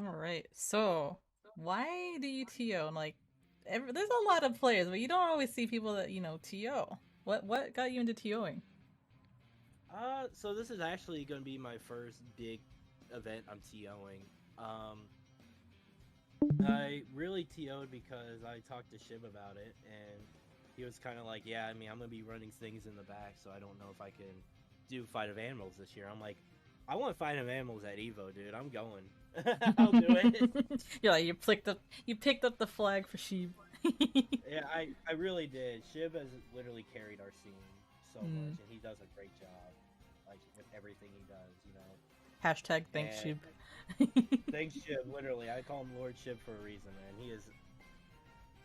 All right. So, why do you TO? And there's a lot of players, but you don't always see people that TO. What got you into TOing? So this is actually going to be my first big event I'm TOing. Um, I really TO'd because I talked to Shib about it, and he was kind of like, "Yeah, I mean, I'm gonna be running things in the back, so I don't know if I can do Fight of Animals this year." I'm like, "I want Fight of Animals at Evo, dude. I'm going. I'll do it." You're like you picked up the flag for sheep. Yeah, I really did. Shib has literally carried our scene so Hmm. much, and he does a great job, like with everything he does. Hashtag thanks And sheep. thanks, Shib. Literally, I call him Lord Shib for a reason, man. He is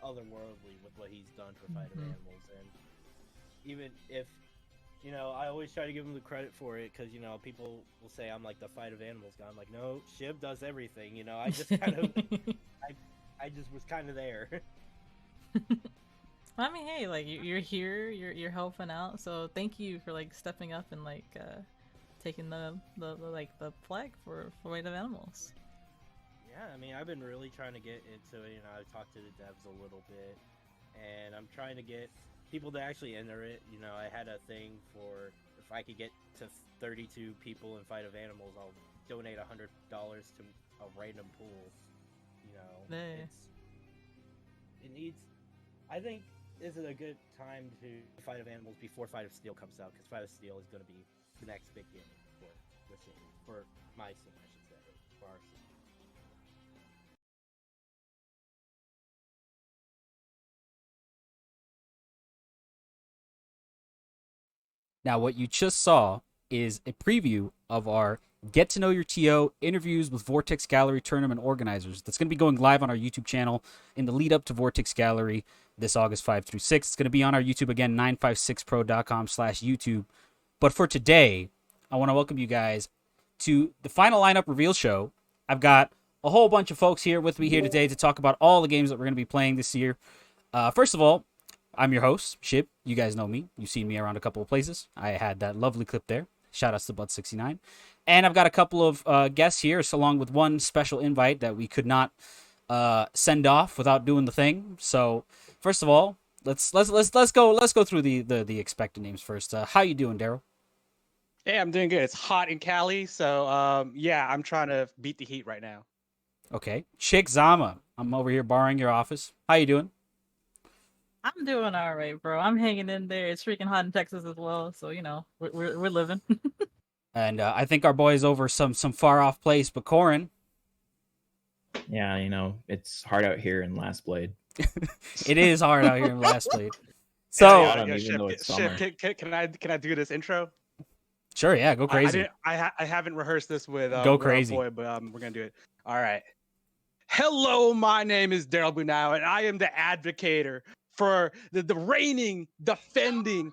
otherworldly with what he's done for Fight of Hmm. Animals, and even if I always try to give him the credit for it because people will say I'm like the Fight of Animals guy. I'm like, no, Shib does everything. I just kind of, I, I just was kind of there. I mean, hey, like you're here, you're helping out, so thank you for stepping up and taking the flag for Weight of Animals. Yeah, I mean, I've been really trying to get into it. I've talked to the devs a little bit, and I'm trying to get people to actually enter it. I had a thing for if I could get to 32 people in Fight of Animals, I'll donate $100 to a random pool. You know, Hey. it's it needs. I think this is a good time to Fight of Animals before Fight of Steel comes out because Fight of Steel is going to be the next big game for the scene, for my scene, I should say, for our scene. Now, what you just saw is a preview of our Get to Know Your TO interviews with Vortex Gallery tournament organizers. That's going to be going live on our YouTube channel in the lead up to Vortex Gallery this August 5 through 6. It's going to be on our YouTube again, 956pro.com/YouTube. But for today, I want to welcome you guys to the final lineup reveal show. I've got a whole bunch of folks here with me here today to talk about all the games that we're going to be playing this year. First of all, I'm your host, Shib. You guys know me. You've seen me around a couple of places. I had that lovely clip there. Shout outs to Bud69. And I've got a couple of guests here, so along with one special invite that we could not send off without doing the thing. So first of all, let's go through the expected names first. How you doing, Daryl? Hey, I'm doing good. It's hot in Cali, so yeah, I'm trying to beat the heat right now. Okay. Chick Zama. I'm over here borrowing your office. How you doing? I'm doing all right, bro. I'm hanging in there. It's freaking hot in Texas as well, so we're living. And I think our boy is over some far off place, but Corin. Yeah, it's hard out here in Last Blade. It is hard out here in Last Blade. So, So autumn, even though it's summer. Can I do this intro? sure, yeah, go crazy. I haven't rehearsed this with Go with our crazy. boy, but we're gonna do it. All right. Hello, my name is Daryl Bunau, and I am the advocator for the reigning, defending,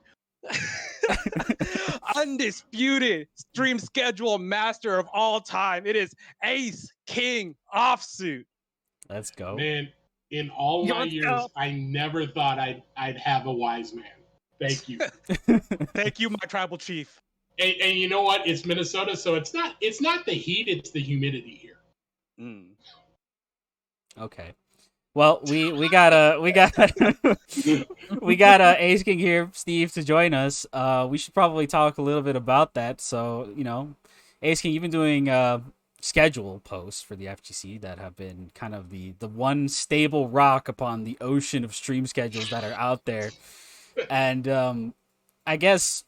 undisputed stream schedule master of all time. It is Ace King Offsuit. Let's go. Man, in all my Let's years, go. I never thought I'd have a wise man. Thank you. Thank you, my tribal chief. And you know what? It's Minnesota, so it's not the heat, it's the humidity here. Mm. Okay. Well, we got we got we got Ace King here, Steve, to join us. We should probably talk a little bit about that. So Ace King, you've been doing schedule posts for the FGC that have been kind of the one stable rock upon the ocean of stream schedules that are out there. And I guess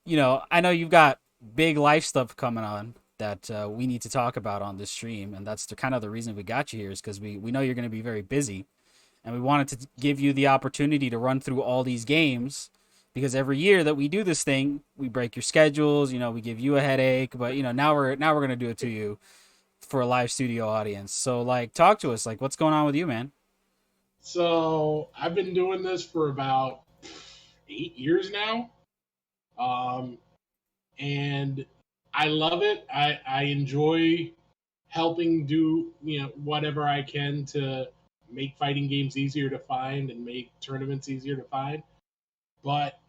I know you've got big life stuff coming on that we need to talk about on this stream, and that's kind of the reason we got you here is because we know you're going to be very busy, and we wanted to give you the opportunity to run through all these games because every year that we do this thing, we break your schedules. We give you a headache, but now we're going to do it to you for a live studio audience. So talk to us, what's going on with you, man? So I've been doing this for about 8 years now. And I love it. I enjoy helping do whatever I can to make fighting games easier to find and make tournaments easier to find. But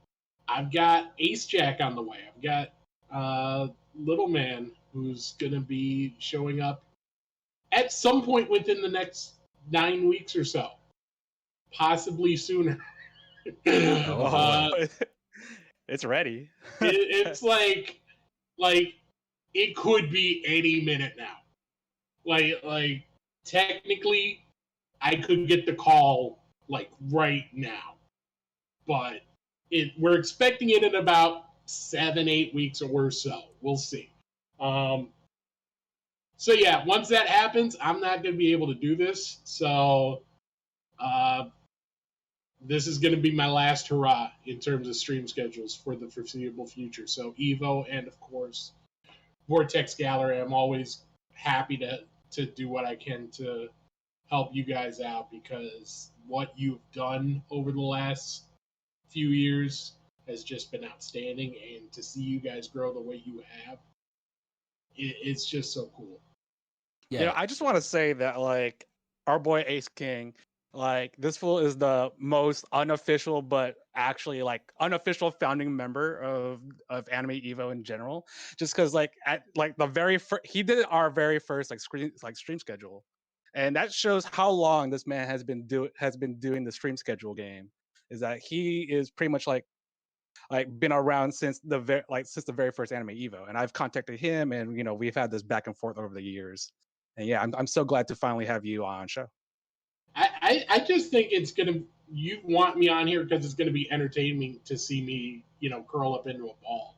I've got Ace Jack on the way. I've got Little Man who's gonna be showing up at some point within the next 9 weeks or so, possibly sooner. Oh, uh, boy. It's ready. it's like it could be any minute now. Like technically, I could get the call like right now, but we're expecting it in about 7-8 weeks or so. We'll see. So yeah, once that happens, I'm not going to be able to do this. So uh, this is going to be my last hurrah in terms of stream schedules for the foreseeable future. So Evo and of course Vortex Gallery. I'm always happy to do what I can to help you guys out, because what you've done over the last few years has just been outstanding, and to see you guys grow the way you have, it's just so cool. Yeah. I just want to say that like our boy Ace King, like this fool is the most unofficial but actually like unofficial founding member of Anime Evo in general. Just because like at like the very first he did our very first stream schedule, and that shows how long this man has been doing the stream schedule game. Is that he is pretty much like been around since since the very first Anime Evo, and I've contacted him, and we've had this back and forth over the years. And yeah, I'm so glad to finally have you on show. I just think it's gonna. You want me on here because it's gonna be entertaining to see me, curl up into a ball.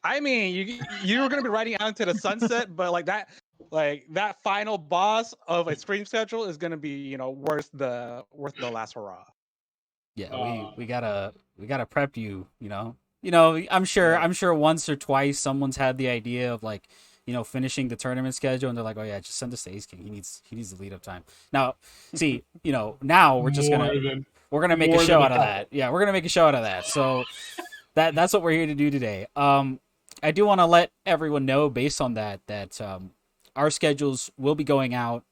I mean, you were gonna be riding out into the sunset, but like that final boss of a stream schedule is gonna be worth the last hurrah. Yeah, we gotta prep you. I'm sure once or twice someone's had the idea of like, finishing the tournament schedule, and they're like, oh yeah, just send us to Ace King. He needs the lead up time. Now, see, now we're just we're gonna make a show out of that. Yeah, we're gonna make a show out of that. So that's what we're here to do today. I do want to let everyone know, based on that our schedules will be going out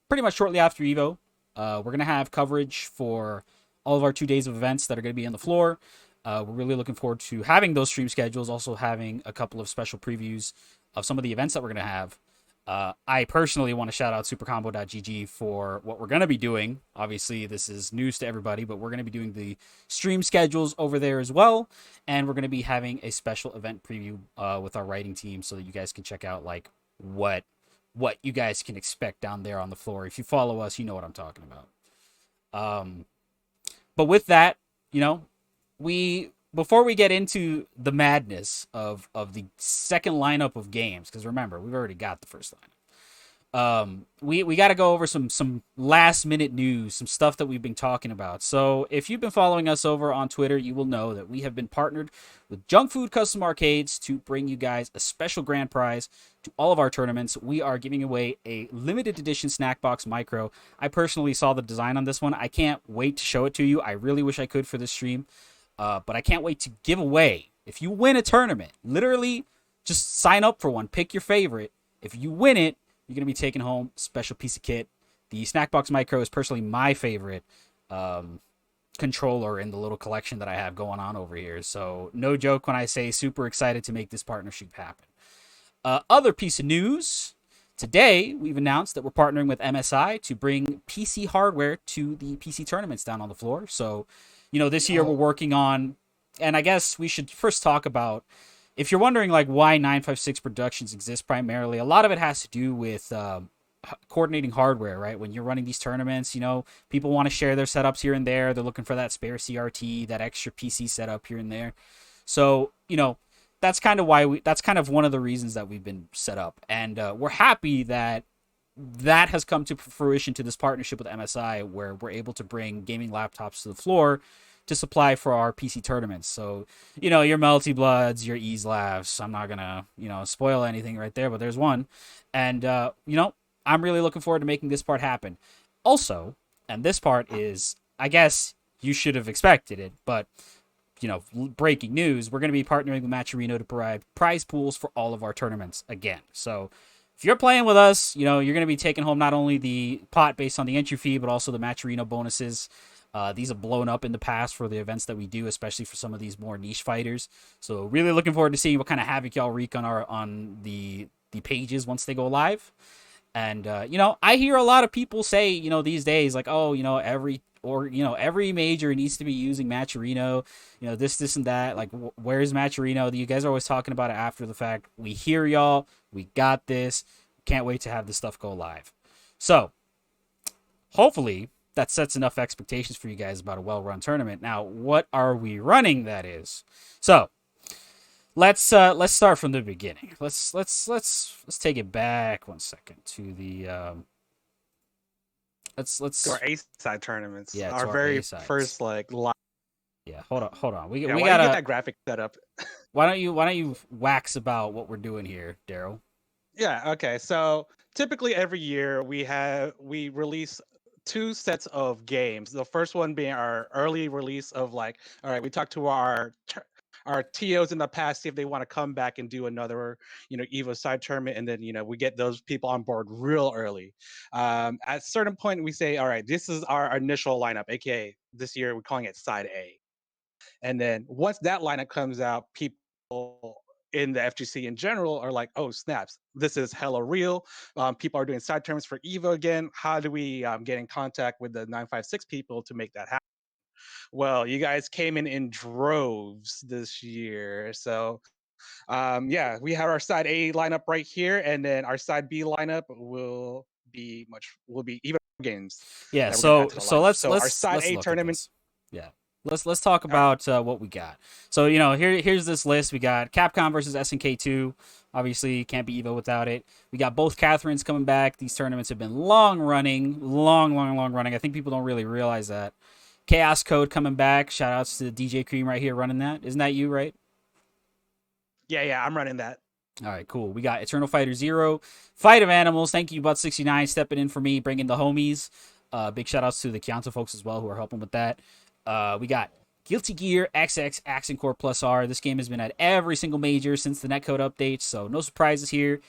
pretty much shortly after Evo. We're gonna have coverage for all of our 2 days of events that are going to be on the floor. We're really looking forward to having those stream schedules, also having a couple of special previews of some of the events that we're going to have. I personally want to shout out supercombo.gg for what we're going to be doing. Obviously, this is news to everybody, but we're going to be doing the stream schedules over there as well. And we're going to be having a special event preview with our writing team, so that you guys can check out like what you guys can expect down there on the floor. If you follow us, you know what I'm talking about. But with that, before we get into the madness of the second lineup of games, because remember, we've already got the first lineup. We got to go over some last minute news, some stuff that we've been talking about. So if you've been following us over on Twitter, you will know that we have been partnered with Junk Food Custom Arcades to bring you guys a special grand prize to all of our tournaments. We are giving away a limited edition snack box micro. I personally saw the design on this one. I can't wait to show it to you. I really wish I could for this stream, but I can't wait to give away. If you win a tournament, literally just sign up for one, pick your favorite. If you win it, you're going to be taking home a special piece of kit. The Snackbox Micro is personally my favorite controller in the little collection that I have going on over here. So no joke when I say super excited to make this partnership happen. Other piece of news. Today, we've announced that we're partnering with MSI to bring PC hardware to the PC tournaments down on the floor. So, this year we're working on, and I guess we should first talk about, if you're wondering like why 956 Productions exists primarily, a lot of it has to do with coordinating hardware, right? When you're running these tournaments, people want to share their setups here and there. They're looking for that spare CRT, that extra PC setup here and there. So, that's kind of one of the reasons that we've been set up. And we're happy that has come to fruition to this partnership with MSI, where we're able to bring gaming laptops to the floor to supply for our PC tournaments. So, your Melty Bloods, your Ease Laughs, I'm not going to, spoil anything right there, but there's one. And, I'm really looking forward to making this part happen. Also, and this part is, I guess you should have expected it, but, breaking news, we're going to be partnering with Matcherino to provide prize pools for all of our tournaments again. So if you're playing with us, you're going to be taking home not only the pot based on the entry fee, but also the Matcherino bonuses. These have blown up in the past for the events that we do, especially for some of these more niche fighters. So really looking forward to seeing what kind of havoc y'all wreak on the pages once they go live. And I hear a lot of people say, these days, like, oh, every major needs to be using Matcherino, this and that. Like, where's Matcherino? You guys are always talking about it after the fact. We hear y'all. We got this. Can't wait to have this stuff go live. So, hopefully, that sets enough expectations for you guys about a well-run tournament. Now, what are we running? That is. So, let's start from the beginning. Let's take it back 1 second to the let's to our A side tournaments. Yeah, to our our very A-sides. first like live. Yeah, hold on. We Why gotta don't you get that graphic set up. why don't you wax about what we're doing here, Daryl? Yeah, okay. So typically every year we release 2 sets of games. The first one being our early release of like, all right, we talked to our TOs in the past, see if they want to come back and do another, Evo side tournament, and then we get those people on board real early. At a certain point, we say, all right, this is our initial lineup, aka this year we're calling it side A. And then once that lineup comes out, people in the FGC in general are like, oh, snaps, this is hella real. People are doing side tournaments for Evo again. How do we get in contact with the 956 people to make that happen? Well, you guys came in droves this year. So, yeah, we have our side A lineup right here. And then our side B lineup will be even games. Yeah, that we're gonna add to the lineup. let's our side A look at tournament. this. Yeah. Let's talk about what we got. So, here's this list. We got Capcom versus SNK 2. Obviously, can't be Evo without it. We got both Catherines coming back. These tournaments have been long running. I think people don't really realize that. Chaos Code coming back. Shout outs to DJ Cream right here running that. Isn't that you, right? Yeah, I'm running that. All right, cool. We got Eternal Fighter 0, Fight of Animals. Thank you, Butt69, stepping in for me, bringing the homies. Big shout outs to the Kyanto folks as well who are helping with that. We got Guilty Gear XX Accent Core Plus R. This game has been at every single major since the netcode update, so no surprises here.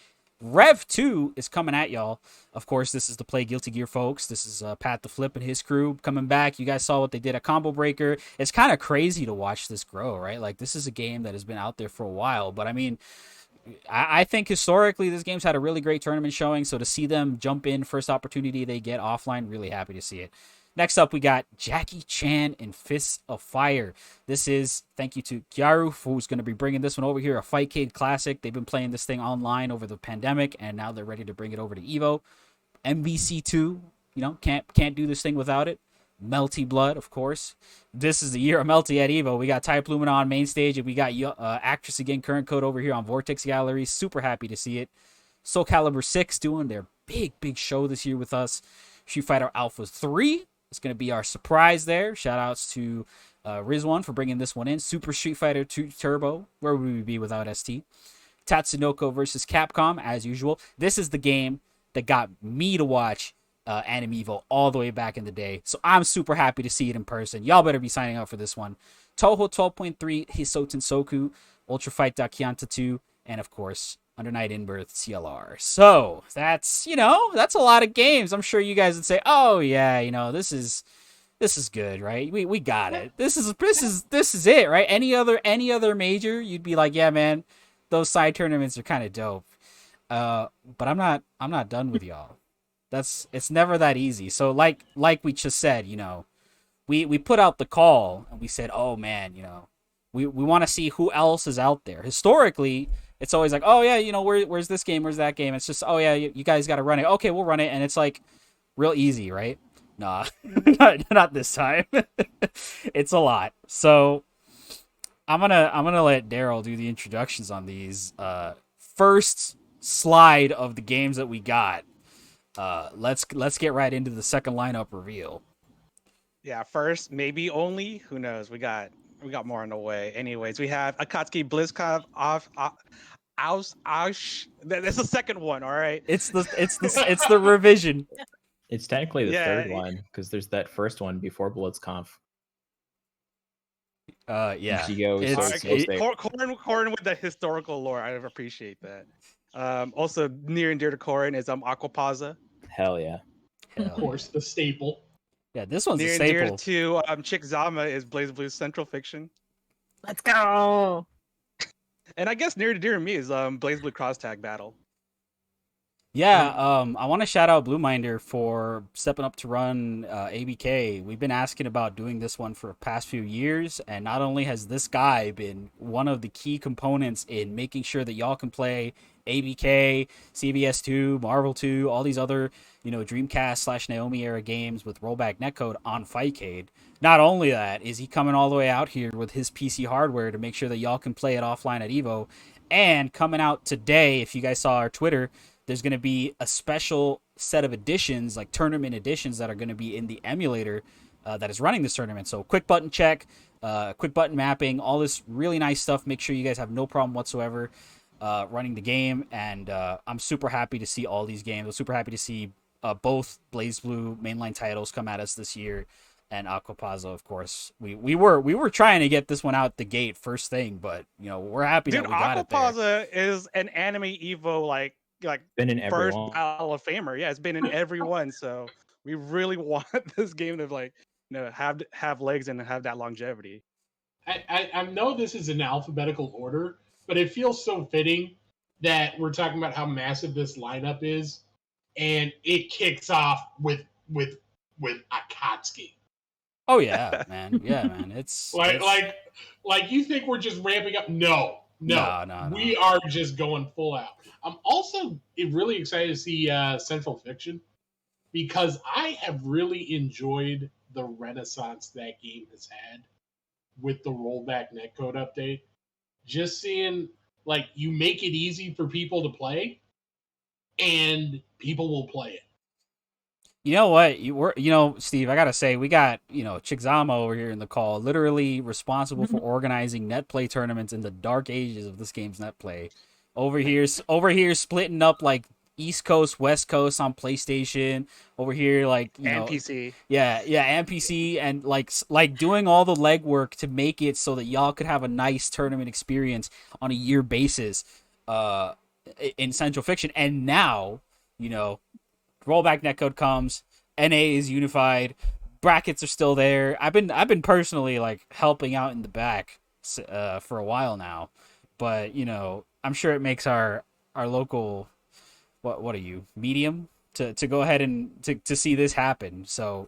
Rev 2 is coming at y'all. Of course, this is the Play Guilty Gear folks. This is Pat the Flip and his crew coming back. You guys saw what they did at Combo Breaker. It's kind of crazy to watch this grow, right? Like, this is a game that has been out there for a while, but I mean, I think historically this game's had a really great tournament showing, so to see them jump in first opportunity they get offline, really happy to see it. Next up, we got Jackie Chan and Fists of Fire. This is, thank you to Kyaru, who's going to be bringing this one over here, a Fightcade classic. They've been playing this thing online over the pandemic, and now they're ready to bring it over to Evo. MVC2, can't do this thing without it. Melty Blood, of course. This is the year of Melty at Evo. We got Ty Plumina on main stage, and we got Actress Again Current Code over here on Vortex Gallery. Super happy to see it. Soul Calibur 6 doing their big show this year with us. Street Fighter Alpha 3. It's going to be our surprise there. Shout outs to Rizwan for bringing this one in. Super Street Fighter 2 Turbo. Where would we be without ST? Tatsunoko versus Capcom, as usual. This is the game that got me to watch Anime Evo all the way back in the day. So I'm super happy to see it in person. Y'all better be signing up for this one. Toho 12.3, Hisoten Soku, Ultra Fight Dakianta 2, and of course, Under Night In-Birth CLR. So that's a lot of games. I'm sure you guys would say, oh yeah, this is good, right? We got it. This is it, right? Any other major, you'd be like, yeah, man, those side tournaments are kind of dope. But I'm not done with y'all. It's never that easy. So like we just said, we put out the call and we said, oh man, we want to see who else is out there. Historically, it's always like, oh yeah, where's this game? Where's that game? It's just, oh yeah, you guys got to run it. Okay, we'll run it. And it's like real easy, right? Nah, not this time. It's a lot. So I'm gonna let Daryl do the introductions on these. First slide of the games that we got. Let's get right into the second lineup reveal. Yeah, first, maybe only. Who knows? We got more on the way. Anyways, we have Akatsuki BlizzCon That's the second one, all right? It's the revision. It's technically the third one because there's that first one before BlizzConf. Yeah. Corin with the historical lore. I appreciate that. Also near and dear to Corin is Aquapaza. Hell yeah. Of course, the staple. Yeah, this one's near a staple. and dear to Chick Zama is Blaze Blue's Central Fiction. Let's go. And I guess near to dear to me is Blaze Blue Cross Tag Battle. Yeah, I want to shout out Blueminder for stepping up to run ABK. We've been asking about doing this one for the past few years, and not only has this guy been one of the key components in making sure that y'all can play ABK, CBS2, Marvel 2, all these other, Dreamcast slash Naomi era games with rollback netcode on Fightcade. Not only that, is he coming all the way out here with his PC hardware to make sure that y'all can play it offline at Evo, and coming out today, if you guys saw our Twitter, there's going to be a special set of editions, like tournament editions, that are going to be in the emulator that is running this tournament. So quick button check, quick button mapping, all this really nice stuff. Make sure you guys have no problem whatsoever running the game. And I'm super happy to see all these games. I'm super happy to see both BlazBlue mainline titles come at us this year, and Aquapazzo, of course. We were trying to get this one out the gate first thing, but we're happy that we got it there. Aquapazzo is an Anime Evo like Been in every first one. Hall of Famer. Yeah, it's been in every one. So we really want this game to have legs and have that longevity. I know this is in alphabetical order, but it feels so fitting that we're talking about how massive this lineup is, and it kicks off with Akatsuki. Oh yeah, man. Yeah, man. It's like you think we're just ramping up? No. We are just going full out. I'm also really excited to see Central Fiction, because I have really enjoyed the renaissance that game has had with the rollback netcode update. Just seeing, like, you make it easy for people to play, and people will play it. You know what? Steve, I gotta say, we got, Chigzama over here in the call, literally responsible for organizing net play tournaments in the dark ages of this game's net play. Over here splitting up like East Coast, West Coast on PlayStation. Over here, like, and PC. Yeah, and PC, and like doing all the legwork to make it so that y'all could have a nice tournament experience on a year basis in Central Fiction. And now, rollback netcode comes, NA is unified, brackets are still there. I've been personally like helping out in the back for a while now, but I'm sure it makes our local what are you, medium to go ahead and to see this happen. So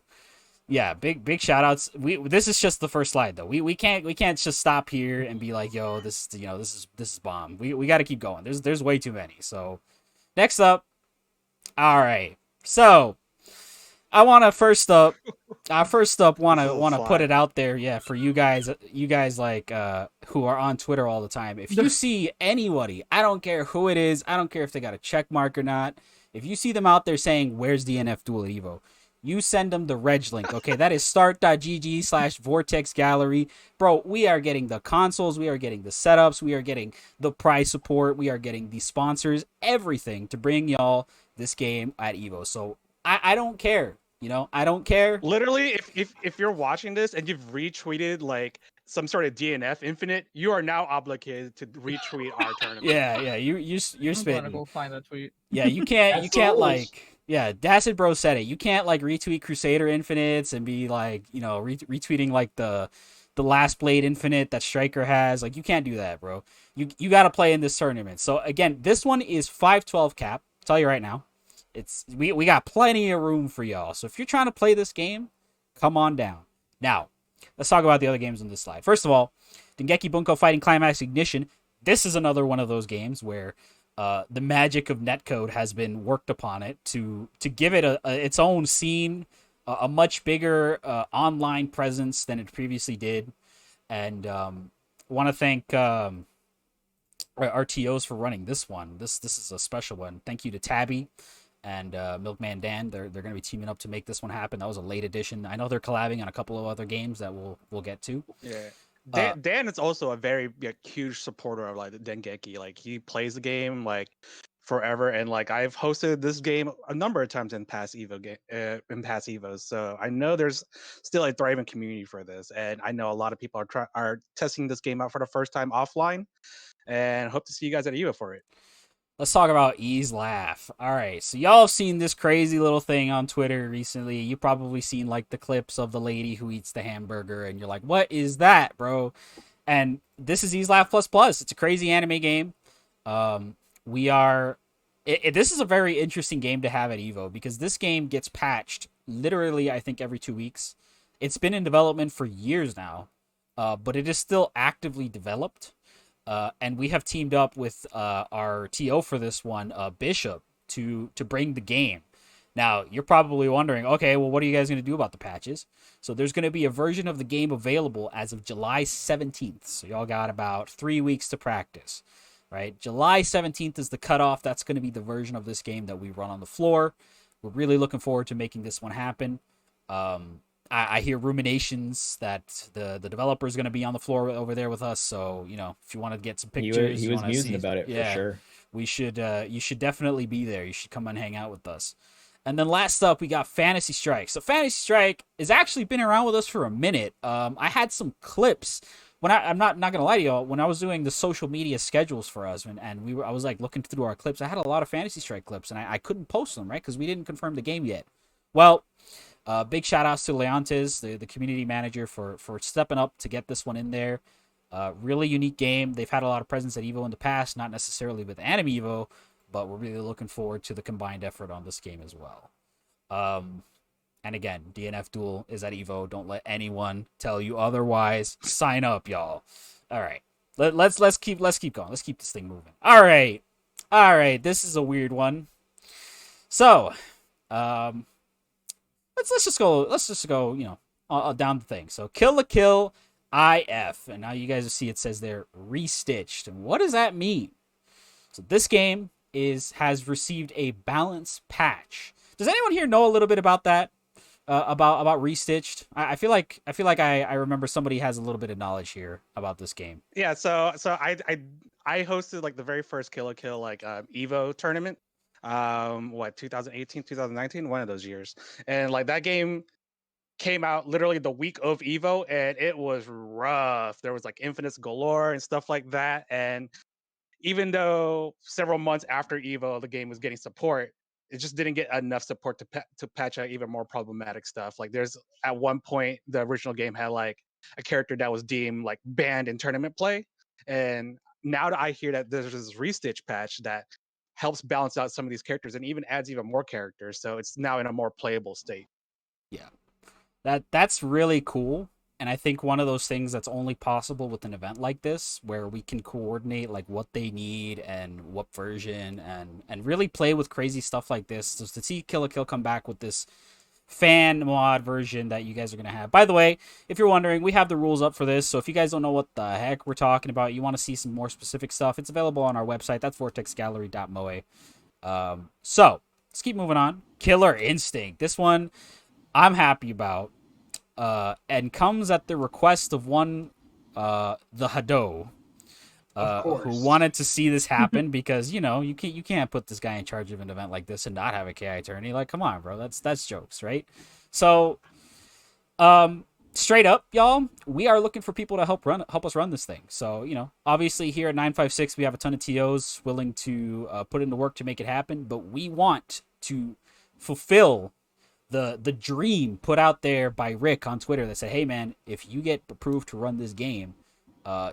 yeah, big shout outs. This is just the first slide though. We can't just stop here and be like, yo, this is bomb. We got to keep going. There's way too many. So next up, all right. So I want to first up want to put it out there, yeah, for you guys like who are on Twitter all the time. If you see anybody, I don't care who it is, I don't care if they got a check mark or not, if you see them out there saying where's the NF Duel at Evo, you send them the reg link. Okay, that is start.gg/Vortex Gallery. Bro, we are getting the consoles, we are getting the setups, we are getting the prize support, we are getting the sponsors, everything to bring y'all this game at Evo. So I don't care. I don't care. Literally, if you're watching this and you've retweeted like some sort of DNF Infinite, you are now obligated to retweet our tournament. Yeah, you're I'm spitting. gonna go find that tweet. Yeah, you can't Dacid Bro said it. You can't like retweet Crusader Infinites and be like, retweeting like the Last Blade Infinite that Striker has. Like, you can't do that, bro. You got to play in this tournament. So again, this one is 512 cap. I'll tell you right now. We got plenty of room for y'all. So if you're trying to play this game, come on down. Now, let's talk about the other games on this slide. First of all, Dengeki Bunko Fighting Climax Ignition. This is another one of those games where the magic of netcode has been worked upon it to give it its own scene, a much bigger online presence than it previously did. And want to thank our TOs for running this one. This is a special one. Thank you to Tabby and Milkman Dan. They're going to be teaming up to make this one happen. That was a late edition. I know they're collabing on a couple of other games that we'll get to. Yeah. Dan is also a very huge supporter of like the Dengeki. Like, he plays the game like forever, and like I've hosted this game a number of times in past Evos. So I know there's still a thriving community for this, and I know a lot of people are testing this game out for the first time offline, and hope to see you guys at Evo for it. Let's talk about Ease Laugh. All right, so y'all have seen this crazy little thing on Twitter recently. You probably seen like the clips of the lady who eats the hamburger, and you're like, "What is that, bro?" And this is Ease Laugh Plus Plus. It's a crazy anime game. We are this is a very interesting game to have at Evo because this game gets patched literally, I think, every 2 weeks. It's been in development for years now, but it is still actively developed. And we have teamed up with our TO for this one, Bishop, to bring the game. Now, you're probably wondering, okay, well, what are you guys going to do about the patches? So there's going to be a version of the game available as of July 17th. So y'all got about 3 weeks to practice, right? July 17th is the cutoff. That's going to be the version of this game that we run on the floor. We're really looking forward to making this one happen. I hear ruminations that the developer is going to be on the floor over there with us. So, if you want to get some pictures, He was musing about it for sure. you should definitely be there. You should come and hang out with us. And then last up, we got Fantasy Strike. So Fantasy Strike has actually been around with us for a minute. I had some clips when I'm not gonna lie to you. When I was doing the social media schedules for us, and I was like looking through our clips. I had a lot of Fantasy Strike clips, and I couldn't post them, right, because we didn't confirm the game yet. Well, big shout outs to Leontes, the community manager, for stepping up to get this one in there. Really unique game. They've had a lot of presence at Evo in the past, not necessarily with Anime Evo, but we're really looking forward to the combined effort on this game as well. And again, DNF Duel is at Evo. Don't let anyone tell you otherwise. Sign up, y'all. All right, let's keep going. Let's keep this thing moving. All right. This is a weird one. So, let's just go. Down the thing. So, Kill la Kill IF, and now you guys will see it says they're restitched. And what does that mean? So this game has received a balance patch. Does anyone here know a little bit about that? About restitched? I feel like I remember somebody has a little bit of knowledge here about this game. Yeah, so I hosted like the very first Kill la Kill Evo tournament. 2018, 2019, one of those years. And like that game came out literally the week of Evo, and it was rough. There was like infinites galore and stuff like that. And even though several months after Evo, the game was getting support, it just didn't get enough support to patch out even more problematic stuff. Like there's at one point, the original game had like a character that was deemed like banned in tournament play. And now that I hear that there's this restitch patch that helps balance out some of these characters and even adds even more characters. So it's now in a more playable state. Yeah. That's really cool. And I think one of those things that's only possible with an event like this, where we can coordinate like what they need and what version, and really play with crazy stuff like this. So to see Kill la Kill come back with this fan mod version that you guys are going to have. By the way, if you're wondering, we have the rules up for this. So if you guys don't know what the heck we're talking about, you want to see some more specific stuff, it's available on our website. That's vortexgallery.moe. So let's keep moving on. Killer Instinct. This one I'm happy about. And comes at the request of one, the Hado, who wanted to see this happen because you can't put this guy in charge of an event like this and not have a KI tourney. Like, come on, bro, that's jokes, right? So, straight up, y'all, we are looking for people to help us run this thing. So, obviously here at 956, we have a ton of TOs willing to put in the work to make it happen, but we want to fulfill the dream put out there by Rick on Twitter that said, hey man, if you get approved to run this game,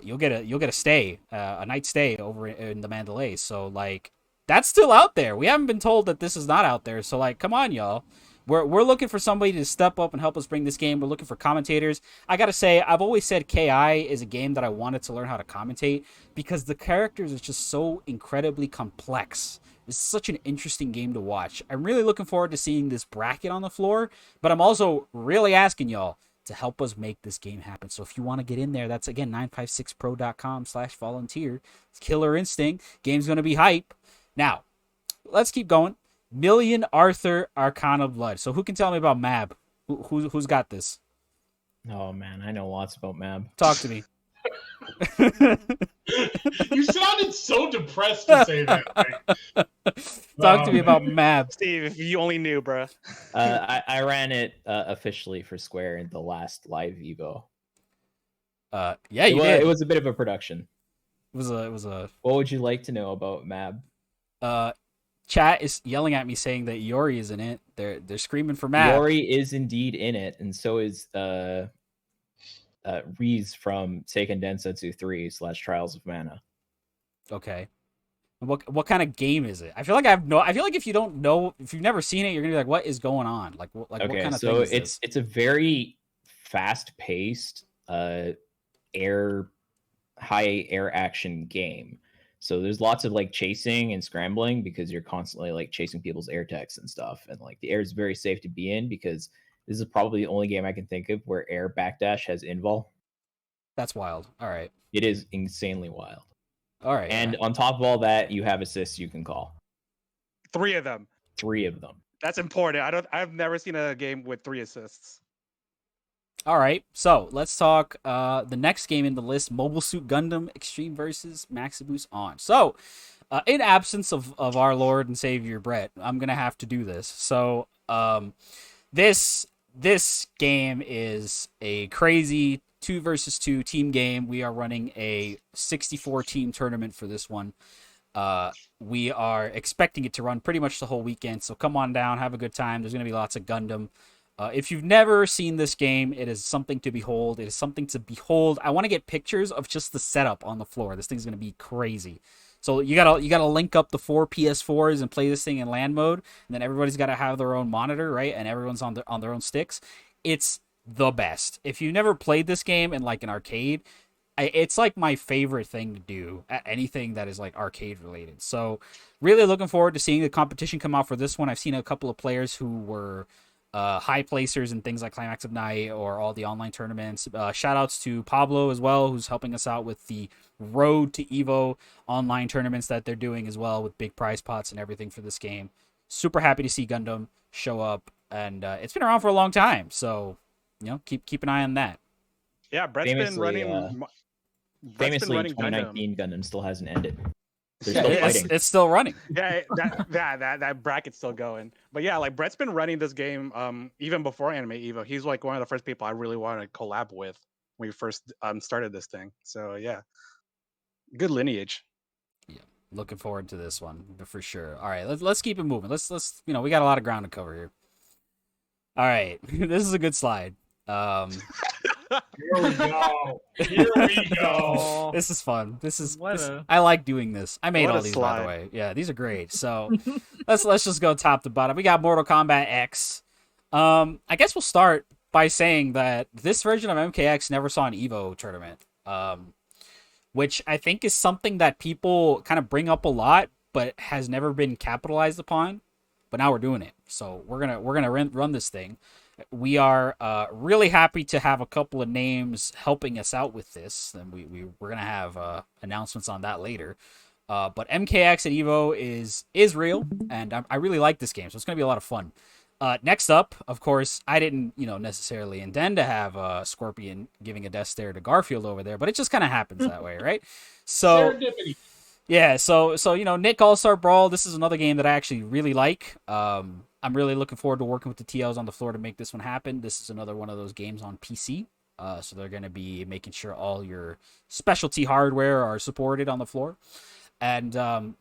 you'll get a stay, a night stay over in the Mandalay. So like that's still out there. We haven't been told that this is not out there. So like, come on, y'all. We're looking for somebody to step up and help us bring this game. We're looking for commentators. I gotta say, I've always said KI is a game that I wanted to learn how to commentate because the characters are just so incredibly complex. It's such an interesting game to watch. I'm really looking forward to seeing this bracket on the floor, but I'm also really asking y'all to help us make this game happen. So if you want to get in there, that's again 956pro.com/volunteer. It's Killer Instinct. Game's going to be hype. Now, let's keep going. Million Arthur Arcana Blood. So who can tell me about Mab? Who's got this? Oh man, I know lots about Mab. Talk to me. You sounded so depressed to say that. Talk to me about Mab. Steve, if you only knew, bro. I ran it officially for Square in the last live Evo. Yeah, you did. It was a bit of a production. It was a. What would you like to know about Mab? Chat is yelling at me saying that Yori is in it. They're screaming for Mab. Yori is indeed in it, and so is Reese from Seiken Densetsu 3/Trials of Mana. Okay. What kind of game is it? I feel like I feel like if you don't know, if you've never seen it, you're gonna be like, what is going on? Like what Okay, kind of so thing is this? it's a very fast-paced air high air action game. So there's lots of like chasing and scrambling because you're constantly like chasing people's air techs and stuff. And like the air is very safe to be in because this is probably the only game I can think of where air backdash has invul. That's wild. All right. It is insanely wild. All right. And all right. on top of all that, you have assists you can call. 3 of them. 3 of them. That's important. I've never seen a game with 3 assists. All right, so let's talk the next game in the list, Mobile Suit Gundam Extreme versus Maximus On. So, in absence of our Lord and Savior Brett, I'm gonna have to do this. So, this game is a crazy 2 versus 2 team game. We are running a 64 team tournament for this one. We are expecting it to run pretty much the whole weekend. So come on down, have a good time. There's gonna be lots of Gundam. If you've never seen this game, it is something to behold. It is something to behold. I want to get pictures of just the setup on the floor. This thing's gonna be crazy. So you gotta link up the 4 PS4s and play this thing in LAN mode, and then everybody's gotta have their own monitor, right? And everyone's on their own sticks. It's the best. If you've never played this game in like an arcade, it's like my favorite thing to do at anything that is like arcade related. So really looking forward to seeing the competition come out for this one. I've seen a couple of players who were high placers in things like Climax of Night or all the online tournaments. Shout outs to Pablo as well, who's helping us out with the Road to Evo online tournaments that they're doing as well, with big prize pots and everything for this game. Super happy to see Gundam show up, and it's been around for a long time, so keep an eye on that. Yeah, Brett's been running. Famously, running 2019 Gundam still hasn't ended. They're Yeah, still fighting. it's still running. Yeah, that bracket's still going. But yeah, like Brett's been running this game even before Anime Evo. He's like one of the first people I really wanted to collab with when we first started this thing. So yeah, good lineage. Yeah, looking forward to this one for sure. All right, let's keep it moving. Let's we got a lot of ground to cover here. All right, this is a good slide. Here we go. Here we go. This is fun. What a- I like doing this. I made What all a these, slide. by the way. Yeah, these are great. So let's just go top to bottom. We got Mortal Kombat X. I guess we'll start by saying that this version of MKX never saw an Evo tournament, which I think is something that people kind of bring up a lot, but has never been capitalized upon. But now we're doing it, so we're gonna run this thing. We are really happy to have a couple of names helping us out with this, and we're gonna have announcements on that later. But MKX at Evo is real, and I really like this game, so it's gonna be a lot of fun. Next up, of course, I didn't necessarily intend to have Scorpion giving a death stare to Garfield over there, but it just kind of happens that way, right? So Serendipity. yeah, so Nick All-Star Brawl, this is another game that I actually really like. I'm really looking forward to working with the TLs on the floor to make this one happen. This is another one of those games on PC. So they're going to be making sure all your specialty hardware are supported on the floor. And,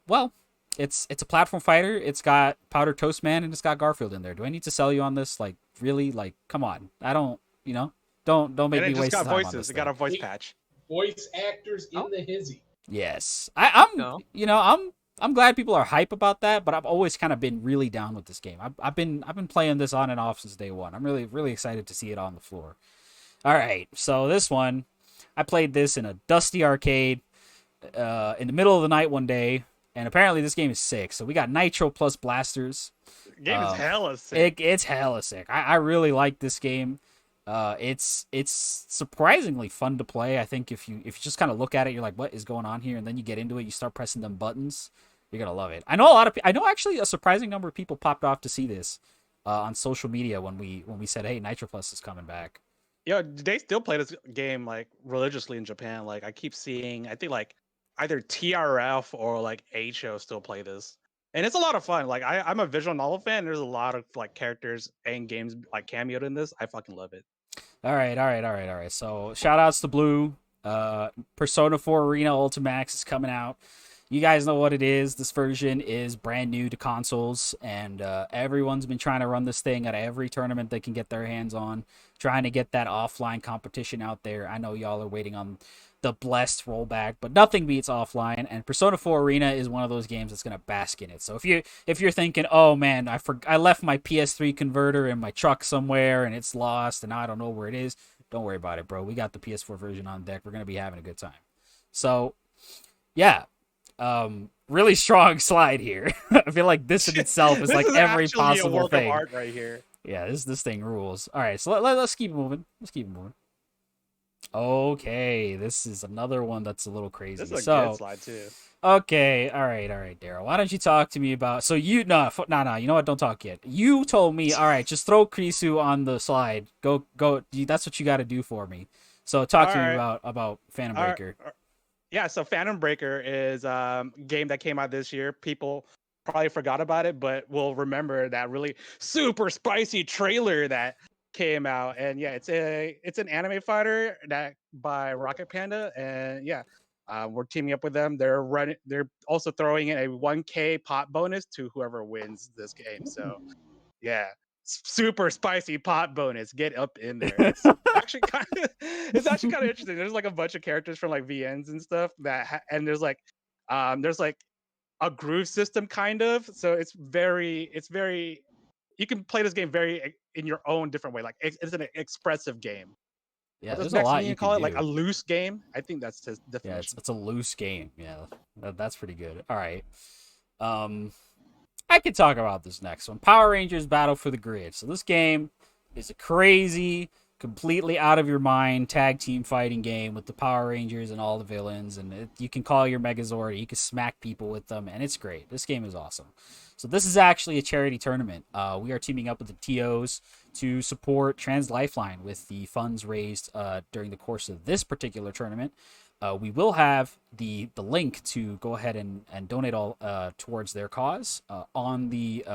well, it's a platform fighter. It's got Powder Toast Man and it's got Garfield in there. Do I need to sell you on this? Like, really? Like, come on. I don't, don't make And me it waste just got time on voices. this It got a thing. voice patch. Voice actors in the hizzy. Yes. No. I'm glad people are hype about that, but I've always kind of been really down with this game. I've been playing this on and off since day one. I'm really, really excited to see it on the floor. All right, so this one, I played this in a dusty arcade in the middle of the night one day, and apparently this game is sick. So we got Nitro plus blasters. The game is hella sick. It's hella sick. I really like this game. It's surprisingly fun to play. I think if you just kind of look at it, you're like, what is going on here? And then you get into it, you start pressing them buttons. You're gonna love it. I know actually a surprising number of people popped off to see this on social media when we said, hey, Nitro Plus is coming back. Yo, they still play this game like religiously in Japan. Like I keep seeing, I think like either TRF or like HO still play this, and it's a lot of fun. Like I'm a visual novel fan. There's a lot of like characters and games like cameoed in this. I fucking love it. All right. So shout outs to Blue. Persona 4 Arena Ultimax is coming out. You guys know what it is. This version is brand new to consoles, and everyone's been trying to run this thing at every tournament they can get their hands on, trying to get that offline competition out there. I know y'all are waiting on the blessed rollback, but nothing beats offline. And Persona 4 Arena is one of those games that's gonna bask in it. So if you're thinking, oh man, I left my PS3 converter in my truck somewhere and it's lost and I don't know where it is, don't worry about it, bro. We got the PS4 version on deck. We're gonna be having a good time. So yeah, really strong slide here. I feel like this in itself is like every possible a work thing. of art right here. Yeah, this thing rules. All right, so let's keep moving. Let's keep moving. Okay, this is another one that's a little crazy. This is a good slide too. Okay, all right, Daryl. Why don't you talk to me about? So you no. You know what? Don't talk yet. You told me, all right, just throw Krisu on the slide. Go. That's what you got to do for me. So talk to me about Phantom Breaker. Yeah, so Phantom Breaker is a game that came out this year. People probably forgot about it, but will remember that really super spicy trailer that came out. And yeah, it's an anime fighter that by Rocket Panda, and yeah, we're teaming up with them. They're also throwing in a 1K pot bonus to whoever wins this game. So yeah, super spicy pot bonus. Get up in there. It's actually kind of interesting. There's like a bunch of characters from like VNs and stuff and there's like a groove system kind of. So it's very you can play this game very in your own different way. Like it's an expressive game. Yeah, there's a lot you can call it do. Like a loose game. I think that's his definition. Yeah, it's a loose game. Yeah, that's pretty good. All right. I could talk about this next one. Power Rangers Battle for the Grid. So this game is a crazy, completely out of your mind tag team fighting game with the Power Rangers and all the villains. And you can call your Megazord, you can smack people with them, and it's great. This game is awesome. So this is actually a charity tournament. We are teaming up with the TOs to support Trans Lifeline with the funds raised during the course of this particular tournament. We will have the link to go ahead and donate all towards their cause on the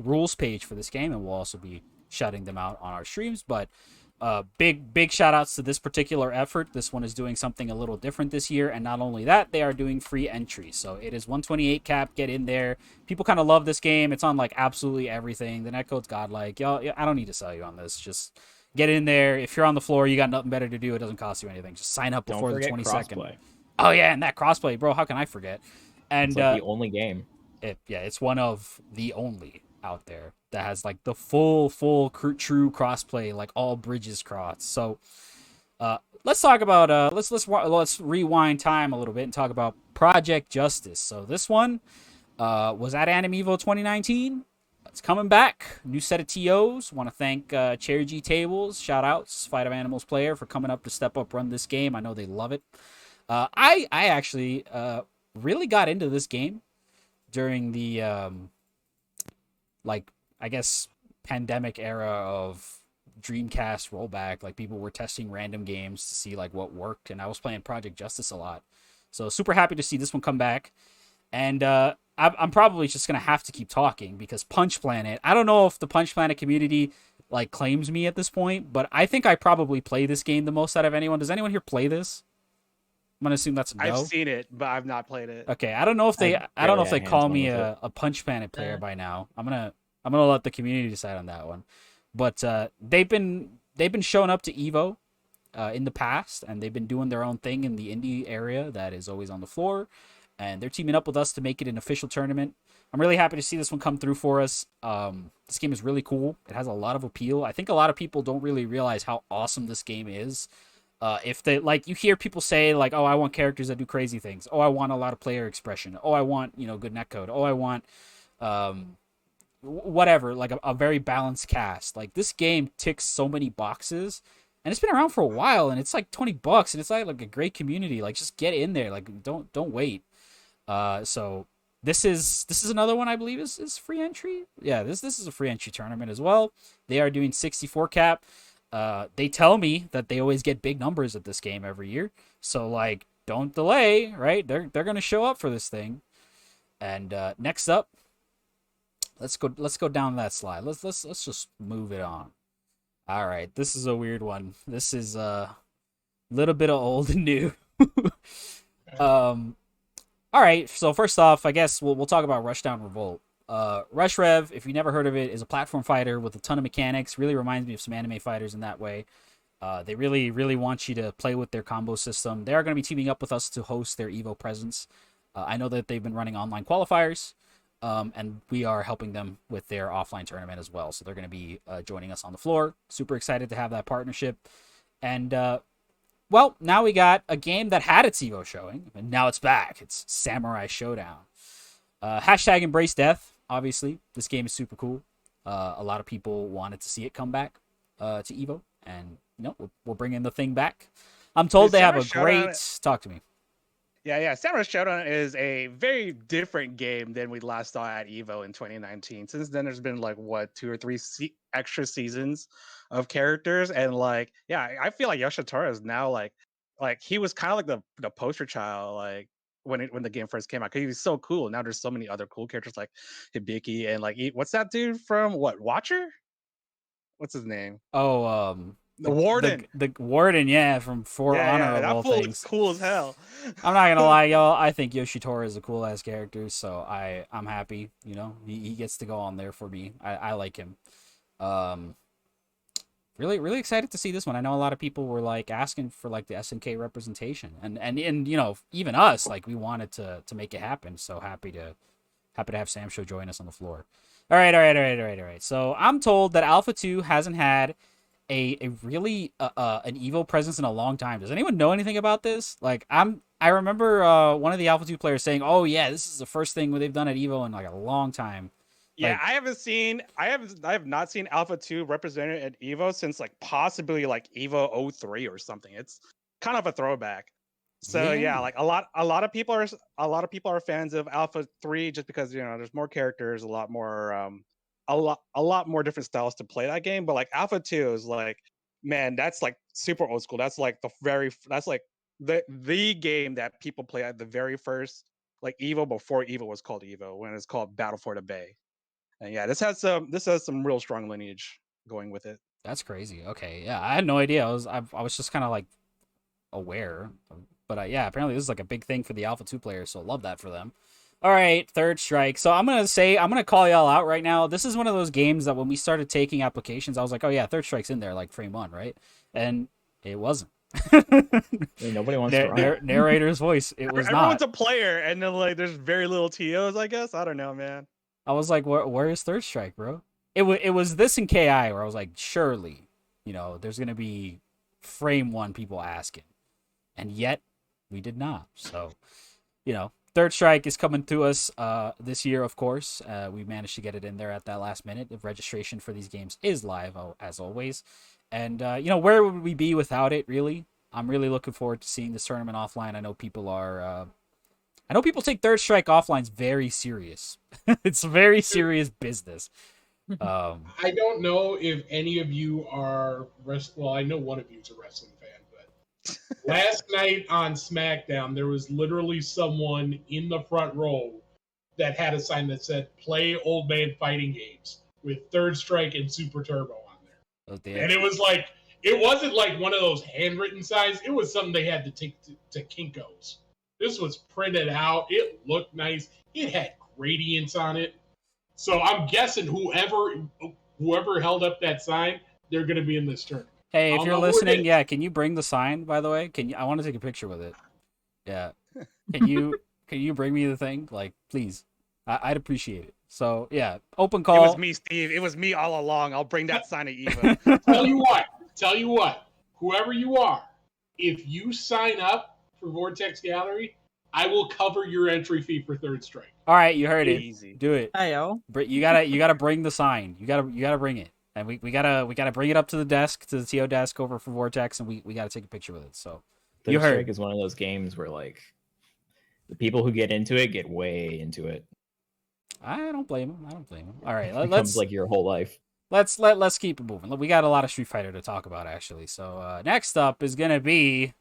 rules page for this game, and we'll also be shouting them out on our streams. But big shout outs to this particular effort. This one is doing something a little different this year, and not only that, they are doing free entry. So it is 128 cap. Get in there. People kind of love this game. It's on like absolutely everything. The netcode's godlike. Y'all, I don't need to sell you on this. Just get in there. If you're on the floor, you got nothing better to do. It doesn't cost you anything. Just sign up before the 22nd. Oh yeah, and that crossplay, bro. How can I forget? And it's like the only game. It's one of the only out there that has like the full true crossplay, like all bridges cross. So let's talk about let's rewind time a little bit and talk about Project Justice. So this one was at Anime Evo 2019. It's coming back. New set of TOs. Want to thank Cherry G Tables. Shout outs, Fight of Animals player, for coming up to step up, run this game. I know they love it. I actually really got into this game during the I guess pandemic era of Dreamcast rollback. Like people were testing random games to see like what worked, and I was playing Project Justice a lot. So super happy to see this one come back. And I'm probably just gonna have to keep talking because Punch Planet. I don't know if the Punch Planet community like claims me at this point, but I think I probably play this game the most out of anyone. Does anyone here play this? I'm gonna assume that's a no. I've seen it, but I've not played it. Okay, I don't know if they call me a Punch Planet player by now. I'm gonna let the community decide on that one. But they've been showing up to Evo in the past, and they've been doing their own thing in the indie area that is always on the floor. And they're teaming up with us to make it an official tournament. I'm really happy to see this one come through for us. This game is really cool. It has a lot of appeal. I think a lot of people don't really realize how awesome this game is. If they like, you hear people say like, "Oh, I want characters that do crazy things. Oh, I want a lot of player expression. Oh, I want good netcode. Oh, I want whatever, like a very balanced cast." Like this game ticks so many boxes. And it's been around for a while, and it's like $20, and it's like a great community. Like just get in there. Like don't wait. So this is another one I believe is free entry. Yeah, this is a free entry tournament as well. They are doing 64 cap. They tell me that they always get big numbers at this game every year. So like don't delay, right? They're gonna show up for this thing. And next up, let's go down that slide. Let's just move it on. All right, this is a weird one. This is a little bit of old and new. All right, so first off, I guess we'll talk about Rushdown Revolt. Rush Rev, if you never heard of it, is a platform fighter with a ton of mechanics. Really reminds me of some anime fighters in that way. They really, really want you to play with their combo system. They are going to be teaming up with us to host their Evo presence. I know that they've been running online qualifiers, and we are helping them with their offline tournament as well. So they're going to be joining us on the floor. Super excited to have that partnership. And, well, now we got a game that had its Evo showing, and now it's back. It's Samurai Showdown. Hashtag Embrace Death, obviously. This game is super cool. A lot of people wanted to see it come back to Evo, and we're bringing the thing back. I'm told they have a great... Talk to me. Yeah. Samurai Showdown is a very different game than we last saw at Evo in 2019. Since then, there's been 2 or 3 extra seasons of characters, and I feel like Yoshitora is now like he was kind of like the poster child when the game first came out, because he was so cool. Now there's so many other cool characters like Hibiki and what's that dude from Watcher? What's his name? Oh, the Warden. The Warden, yeah, from For Honor of all things. Looks cool as hell. I'm not gonna lie, y'all. I think Yoshitora is a cool ass character, so I'm happy. He gets to go on there for me. I like him. Really, really excited to see this one. I know a lot of people were asking for the SNK representation, and even us, we wanted to make it happen. So happy to have Sam Show join us on the floor. All right. So I'm told that Alpha 2 hasn't had a really an Evo presence in a long time. Does anyone know anything about this? I remember one of the Alpha 2 players saying, "Oh yeah, this is the first thing they've done at Evo in a long time." Yeah, I have not seen Alpha 2 represented at Evo since possibly Evo 03 or something. It's kind of a throwback. So yeah, a lot of people are fans of Alpha 3 just because there's more characters, a lot more different styles to play that game. But Alpha 2 is man, that's super old school. That's the game that people play at the very first Evo, before Evo was called Evo, when it's called Battle for the Bay. And yeah, this has some real strong lineage going with it. That's crazy. Okay, yeah, I had no idea. I was just kind of aware, but yeah, apparently this is a big thing for the Alpha 2 players. So love that for them. All right, Third Strike. So I'm gonna call y'all out right now. This is one of those games that when we started taking applications, I was like, oh yeah, Third Strike's in there, frame 1, right? And it wasn't. Nobody wants to run. Narrator's voice. It was Everyone's a player, and then there's very little TOs. I guess I don't know, man. I was like, where is Third Strike, bro? It was this in KI where I was like, surely, there's gonna be frame 1 people asking, and yet we did not. So, Third Strike is coming to us this year, of course. We managed to get it in there at that last minute. The registration for these games is live, as always. And, where would we be without it, really? I'm really looking forward to seeing this tournament offline. I know people are... I know people take Third Strike offlines very serious. It's very serious business. I don't know if any of you are... Well, I know one of you is a wrestling fan, but last night on SmackDown, there was literally someone in the front row that had a sign that said, "Play Old Man Fighting Games," with Third Strike and Super Turbo on there. And it was it wasn't one of those handwritten signs. It was something they had to take to Kinko's. This was printed out. It looked nice. It had gradients on it. So I'm guessing whoever held up that sign, they're going to be in this tournament. Hey, if you're listening, yeah, can you bring the sign, by the way? I want to take a picture with it. Yeah. Can you bring me the thing? Please. I'd appreciate it. So, yeah, open call. It was me, Steve. It was me all along. I'll bring that sign to Evo. Tell you what, whoever you are, if you sign up for Vortex Gallery, I will cover your entry fee for Third Strike. All right, you heard it. Easy. Do it. Ayo. You gotta bring the sign. You gotta bring it, and we gotta bring it up to the desk, to the TO desk over for Vortex, and we gotta take a picture with it. So Third Strike is one of those games where the people who get into it get way into it. I don't blame them. All right, it becomes your whole life. Let's keep it moving. We got a lot of Street Fighter to talk about, actually. So next up is gonna be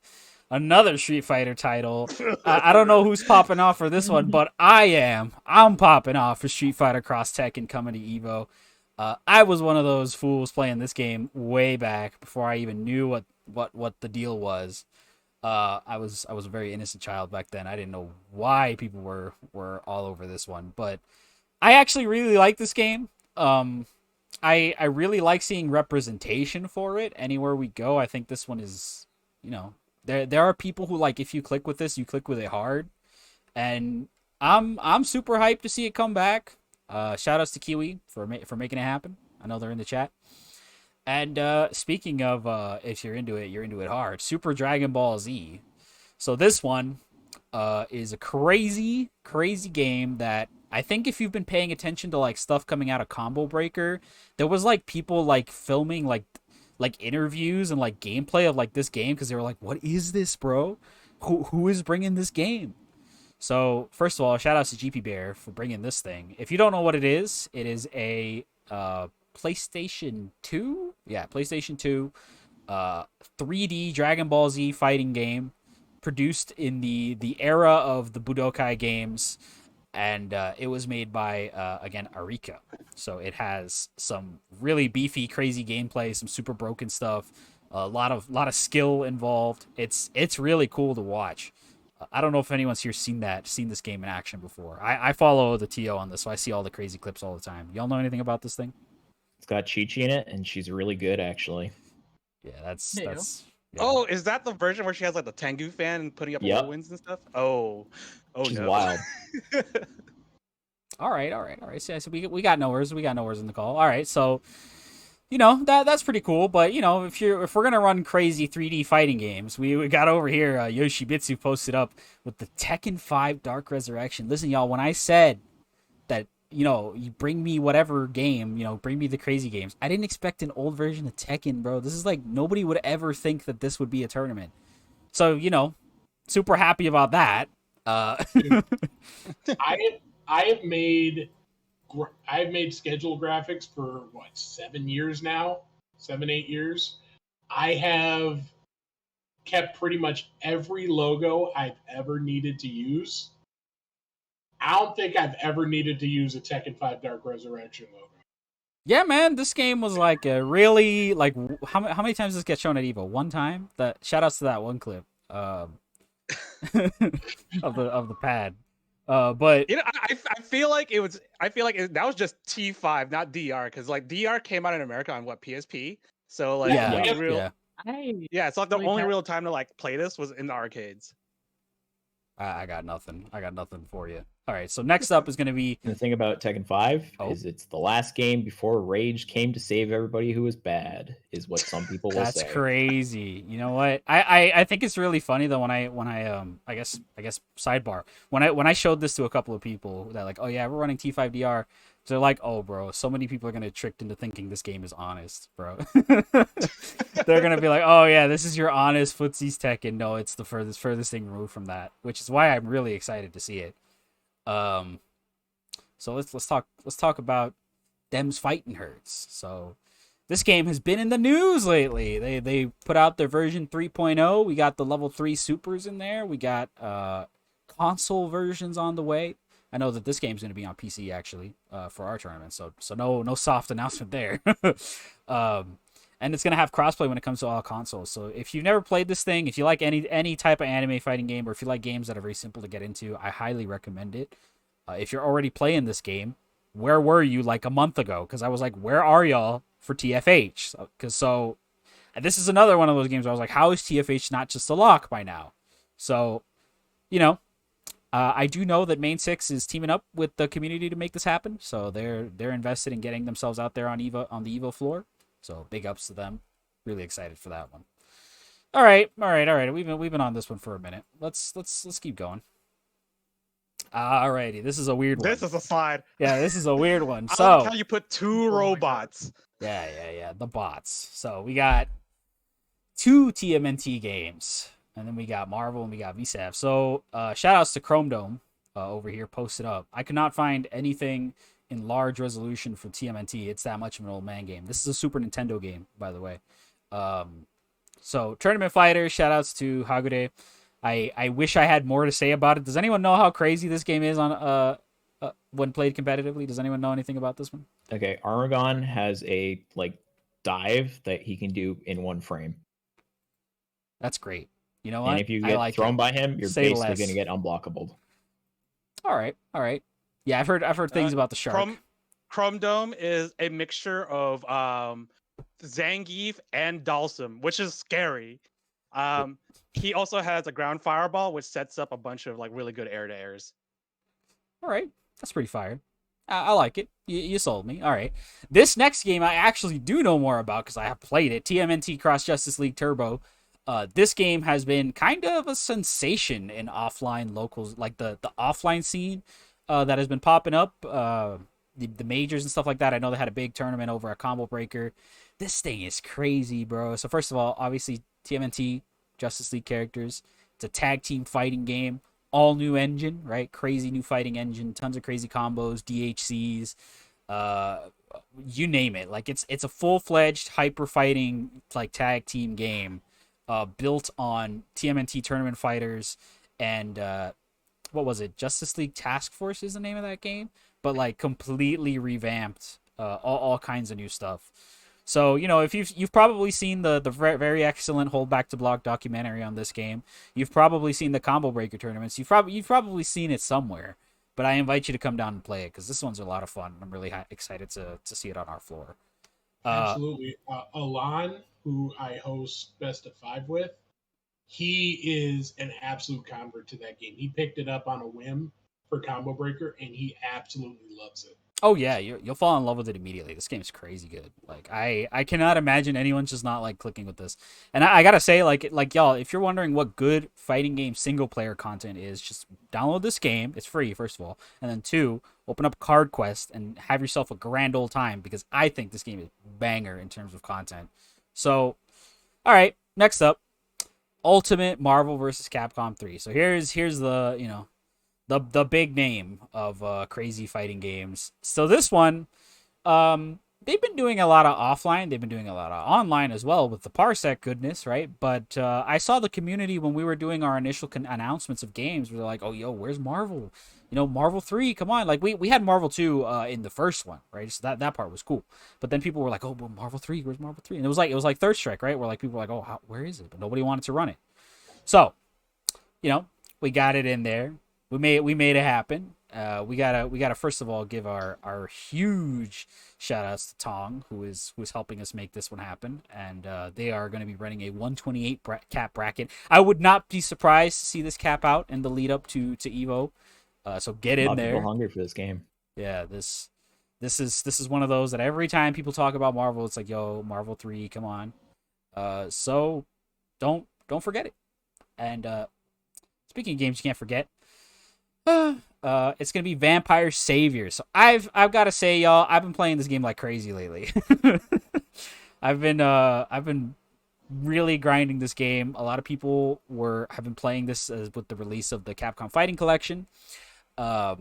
another Street Fighter title. I don't know who's popping off for this one, but I'm popping off for Street Fighter Cross Tekken coming to Evo. I was one of those fools playing this game way back before I even knew what the deal was. I was a very innocent child back then. I didn't know why people were all over this one, but I actually really like this game. I really like seeing representation for it anywhere we go. I think this one is, there are people who like if you click with this, you click with it hard, and I'm super hyped to see it come back. Shout outs to Kiwi for making it happen. I know they're in the chat. And speaking of if you're into it hard. Super Dragon Ball Z. So this one is a crazy game that I think if you've been paying attention to like stuff coming out of Combo Breaker, there was like people like filming like interviews and like gameplay of like this game because they were like, "What is this, bro? Who is bringing this game?" So first of all, shout outs to GP Bear for bringing this thing. If you don't know what it is a PlayStation 2, PlayStation 2, 3D Dragon Ball Z fighting game produced in the era of the Budokai games, and it was made by again Arika. So it has some really beefy, crazy gameplay, some super broken stuff, a lot of skill involved. It's really cool to watch. I don't know if anyone's here seen this game in action before. I follow the TO on this, so I see all the crazy clips all the time. Y'all know anything about this thing? It's got Chi-Chi in it, and she's really good, actually. Yeah, that's. Yeah. Yeah. Oh, is that the version where she has like the Tengu fan and putting up Yep. whirlwinds and stuff? Oh, She's no. wild. All right. So we got nowheres in the call. All right, so that's pretty cool. But if we're gonna run crazy 3D fighting games, we got over here. Yoshibitsu posted up with the Tekken 5 Dark Resurrection. Listen, y'all, when I said that you bring me whatever game, bring me the crazy games, I didn't expect an old version of Tekken, bro. This is like nobody would ever think that this would be a tournament. So super happy about that. I've made schedule graphics for 7 years now, 7-8 years. I have kept pretty much every logo I've ever needed to use. I don't think I've ever needed to use a Tekken 5 Dark Resurrection logo. Yeah, man, this game was like a really like how many times does this get shown at Evo? One time. That shout outs to that one clip of the pad. But I feel like that was just T5, not DR, because like DR came out in America on PSP. So like yeah. it's like the only real time to like play this was in the arcades. I got nothing. For you. All right, so next up is going to be... The thing about Tekken 5 is it's the last game before Rage came to save everybody who was bad, is what some people will say. That's crazy. You know what? I think it's really funny though when I guess sidebar. When I showed this to a couple of people that like, oh yeah, we're running T5DR. So they're like, oh bro, so many people are going to get tricked into thinking this game is honest, bro. They're going to be like, oh yeah, this is your honest footsies Tekken. No, it's the furthest thing removed from that, which is why I'm really excited to see it. So let's talk about Dem's fighting hurts. So this game has been in the news lately. They put out their version 3.0. We got the level 3 supers in there. We got console versions on the way. I know that this game's going to be on PC actually for our tournament. So no soft announcement there. And it's going to have crossplay when it comes to all consoles. So if you've never played this thing, if you like any type of anime fighting game, or if you like games that are very simple to get into, I highly recommend it. If you're already playing this game, where were you like a month ago? Because I was like, where are y'all for TFH? And this is another one of those games where I was like, how is TFH not just a lock by now? So, I do know that Main 6 is teaming up with the community to make this happen. So they're invested in getting themselves out there on the Evo floor. So big ups to them. Really excited for that one. All right. We've been on this one for a minute. Let's keep going. Alrighty, this is a weird one. This is a slide. Yeah, this is a weird one. I So like how you put two robots. Yeah, the bots. So we got 2 TMNT games, and then we got Marvel and we got VSAF. So shout outs to Chrome Dome over here posted up. I could not find anything in large resolution for TMNT. It's that much of an old man game. This is a Super Nintendo game, by the way. So Tournament Fighter, shout outs to Hagure. I wish I had more to say about it. Does anyone know how crazy this game is on when played competitively? Does anyone know anything about this one? Okay, Armagon has a dive that he can do in 1 frame. That's great. You know what? And if you get thrown by him, you're basically going to get unblockable. All right. Yeah, I've heard things about the shark. Chrome Dome is a mixture of Zangief and Dalsum, which is scary. He also has a ground fireball, which sets up a bunch of like really good air to airs. All right, that's pretty fire. I like it. You sold me. All right. This next game I actually do know more about because I have played it. TMNT Cross Justice League Turbo. This game has been kind of a sensation in offline locals, like the offline scene that has been popping up. The majors and stuff like that. I know they had a big tournament over at Combo Breaker. This thing is crazy, bro. So first of all, obviously TMNT Justice League characters. It's a tag team fighting game. All new engine, right? Crazy new fighting engine, tons of crazy combos, DHCs, you name it. Like it's a full-fledged hyper fighting like tag team game, built on TMNT tournament fighters and what was it? Justice League Task Force is the name of that game, but like completely revamped, all kinds of new stuff. So, you know, if you've probably seen the very excellent Hold Back to Block documentary on this game, you've probably seen the Combo Breaker tournaments. You've probably seen it somewhere. But I invite you to come down and play it because this one's a lot of fun. I'm really excited to see it on our floor. Absolutely. Alon, who I host Best of Five with, he is an absolute convert to that game. He picked it up on a whim for Combo Breaker, and he absolutely loves it. Oh yeah, you'll fall in love with it immediately. This game is crazy good. Like I cannot imagine anyone just not like clicking with this. And I gotta say, like y'all, if you're wondering what good fighting game single player content is, just download this game. It's free, first of all, and then two, open up Card Quest and have yourself a grand old time because I think this game is banger in terms of content. So, all right, next up, Ultimate Marvel vs. Capcom 3. So here's the the big name of crazy fighting games. So this one, they've been doing a lot of offline. They've been doing a lot of online as well with the Parsec goodness, right? But I saw the community when we were doing our initial announcements of games. We were like, oh, yo, where's Marvel? You know, Marvel 3, come on. Like, we had Marvel 2 in the first one, right? So that part was cool. But then people were like, oh, well, Marvel 3, where's Marvel 3? And it was like Third Strike, right? Where like people were like, oh, where is it? But nobody wanted to run it. So, you know, we got it in there. We made it happen. We gotta first of all give our huge shout outs to Tong, who's helping us make this one happen, and they are going to be running a 128 cap bracket. I would not be surprised to see this cap out in the lead up to Evo. So get in there. People hungry for this game. Yeah, this is one of those that every time people talk about Marvel, it's like, yo, Marvel 3, come on. So don't forget it. And speaking of games you can't forget. It's gonna be Vampire Savior. So I've got to say, y'all, I've been playing this game like crazy lately. I've been really grinding this game. A lot of people have been playing this with the release of the Capcom Fighting Collection. I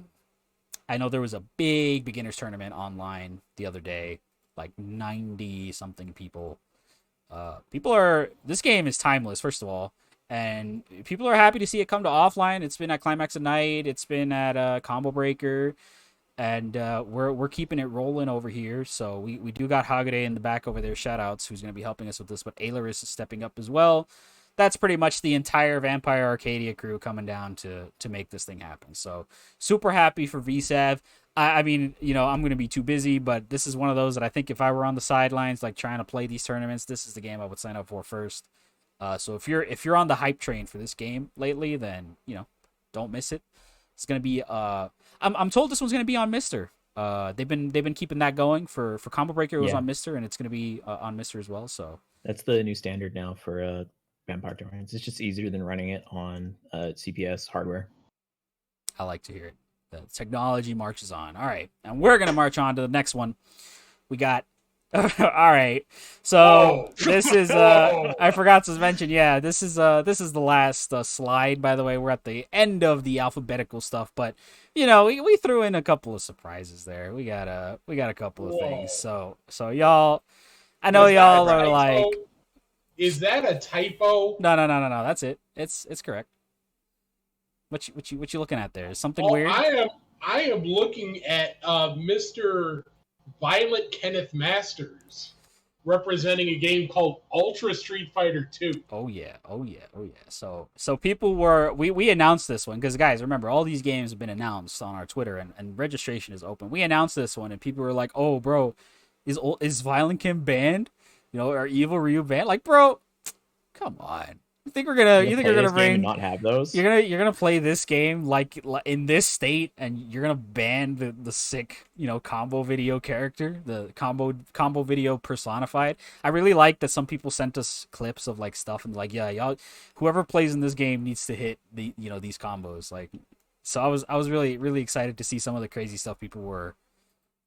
know there was a big beginners tournament online the other day, like 90 something people. This game is timeless, first of all. And people are happy to see it come to offline. It's been at Climax at Night. It's been at Combo Breaker. And we're keeping it rolling over here. So we do got Hagade in the back over there. Shoutouts, who's going to be helping us with this. But Aileris is stepping up as well. That's pretty much the entire Vampire Arcadia crew coming down to make this thing happen. So super happy for VSAV. I mean, you know, I'm going to be too busy. But this is one of those that I think if I were on the sidelines, like trying to play these tournaments, this is the game I would sign up for first. So if you're on the hype train for this game lately, then you know, don't miss it. It's gonna be I'm told this one's gonna be on Mister. They've been keeping that going for Combo Breaker. It was on Mister, and it's gonna be on Mister as well. So that's the new standard now for Vampire tournaments. It's just easier than running it on CPS hardware. I like to hear it. The technology marches on. All right, and we're gonna march on to the next one. We got. All right, so this is I forgot to mention. Yeah, this is the last slide. By the way, we're at the end of the alphabetical stuff, but you know we threw in a couple of surprises there. We got a couple of things. So y'all, I know y'all are like, is that a typo? No. That's it. It's correct. What you looking at there? Is something weird? I am looking at Mr. Violet Kenneth Masters. representing a game called Ultra Street Fighter 2. Oh yeah, oh yeah, oh yeah. So people were we announced this one because guys, remember all these games have been announced on our Twitter and registration is open. We announced this one and people were like, "Oh, bro, is Violent Kim banned? You know, are Evil Ryu banned?" Like, bro, come on. You think we're gonna? You think play you're gonna this game and bring? not have those? You're gonna play this game like in this state, and you're gonna ban the sick combo video character, the combo video personified. I really like that some people sent us clips of like stuff and like yeah y'all whoever plays in this game needs to hit these combos like. So I was really excited to see some of the crazy stuff people were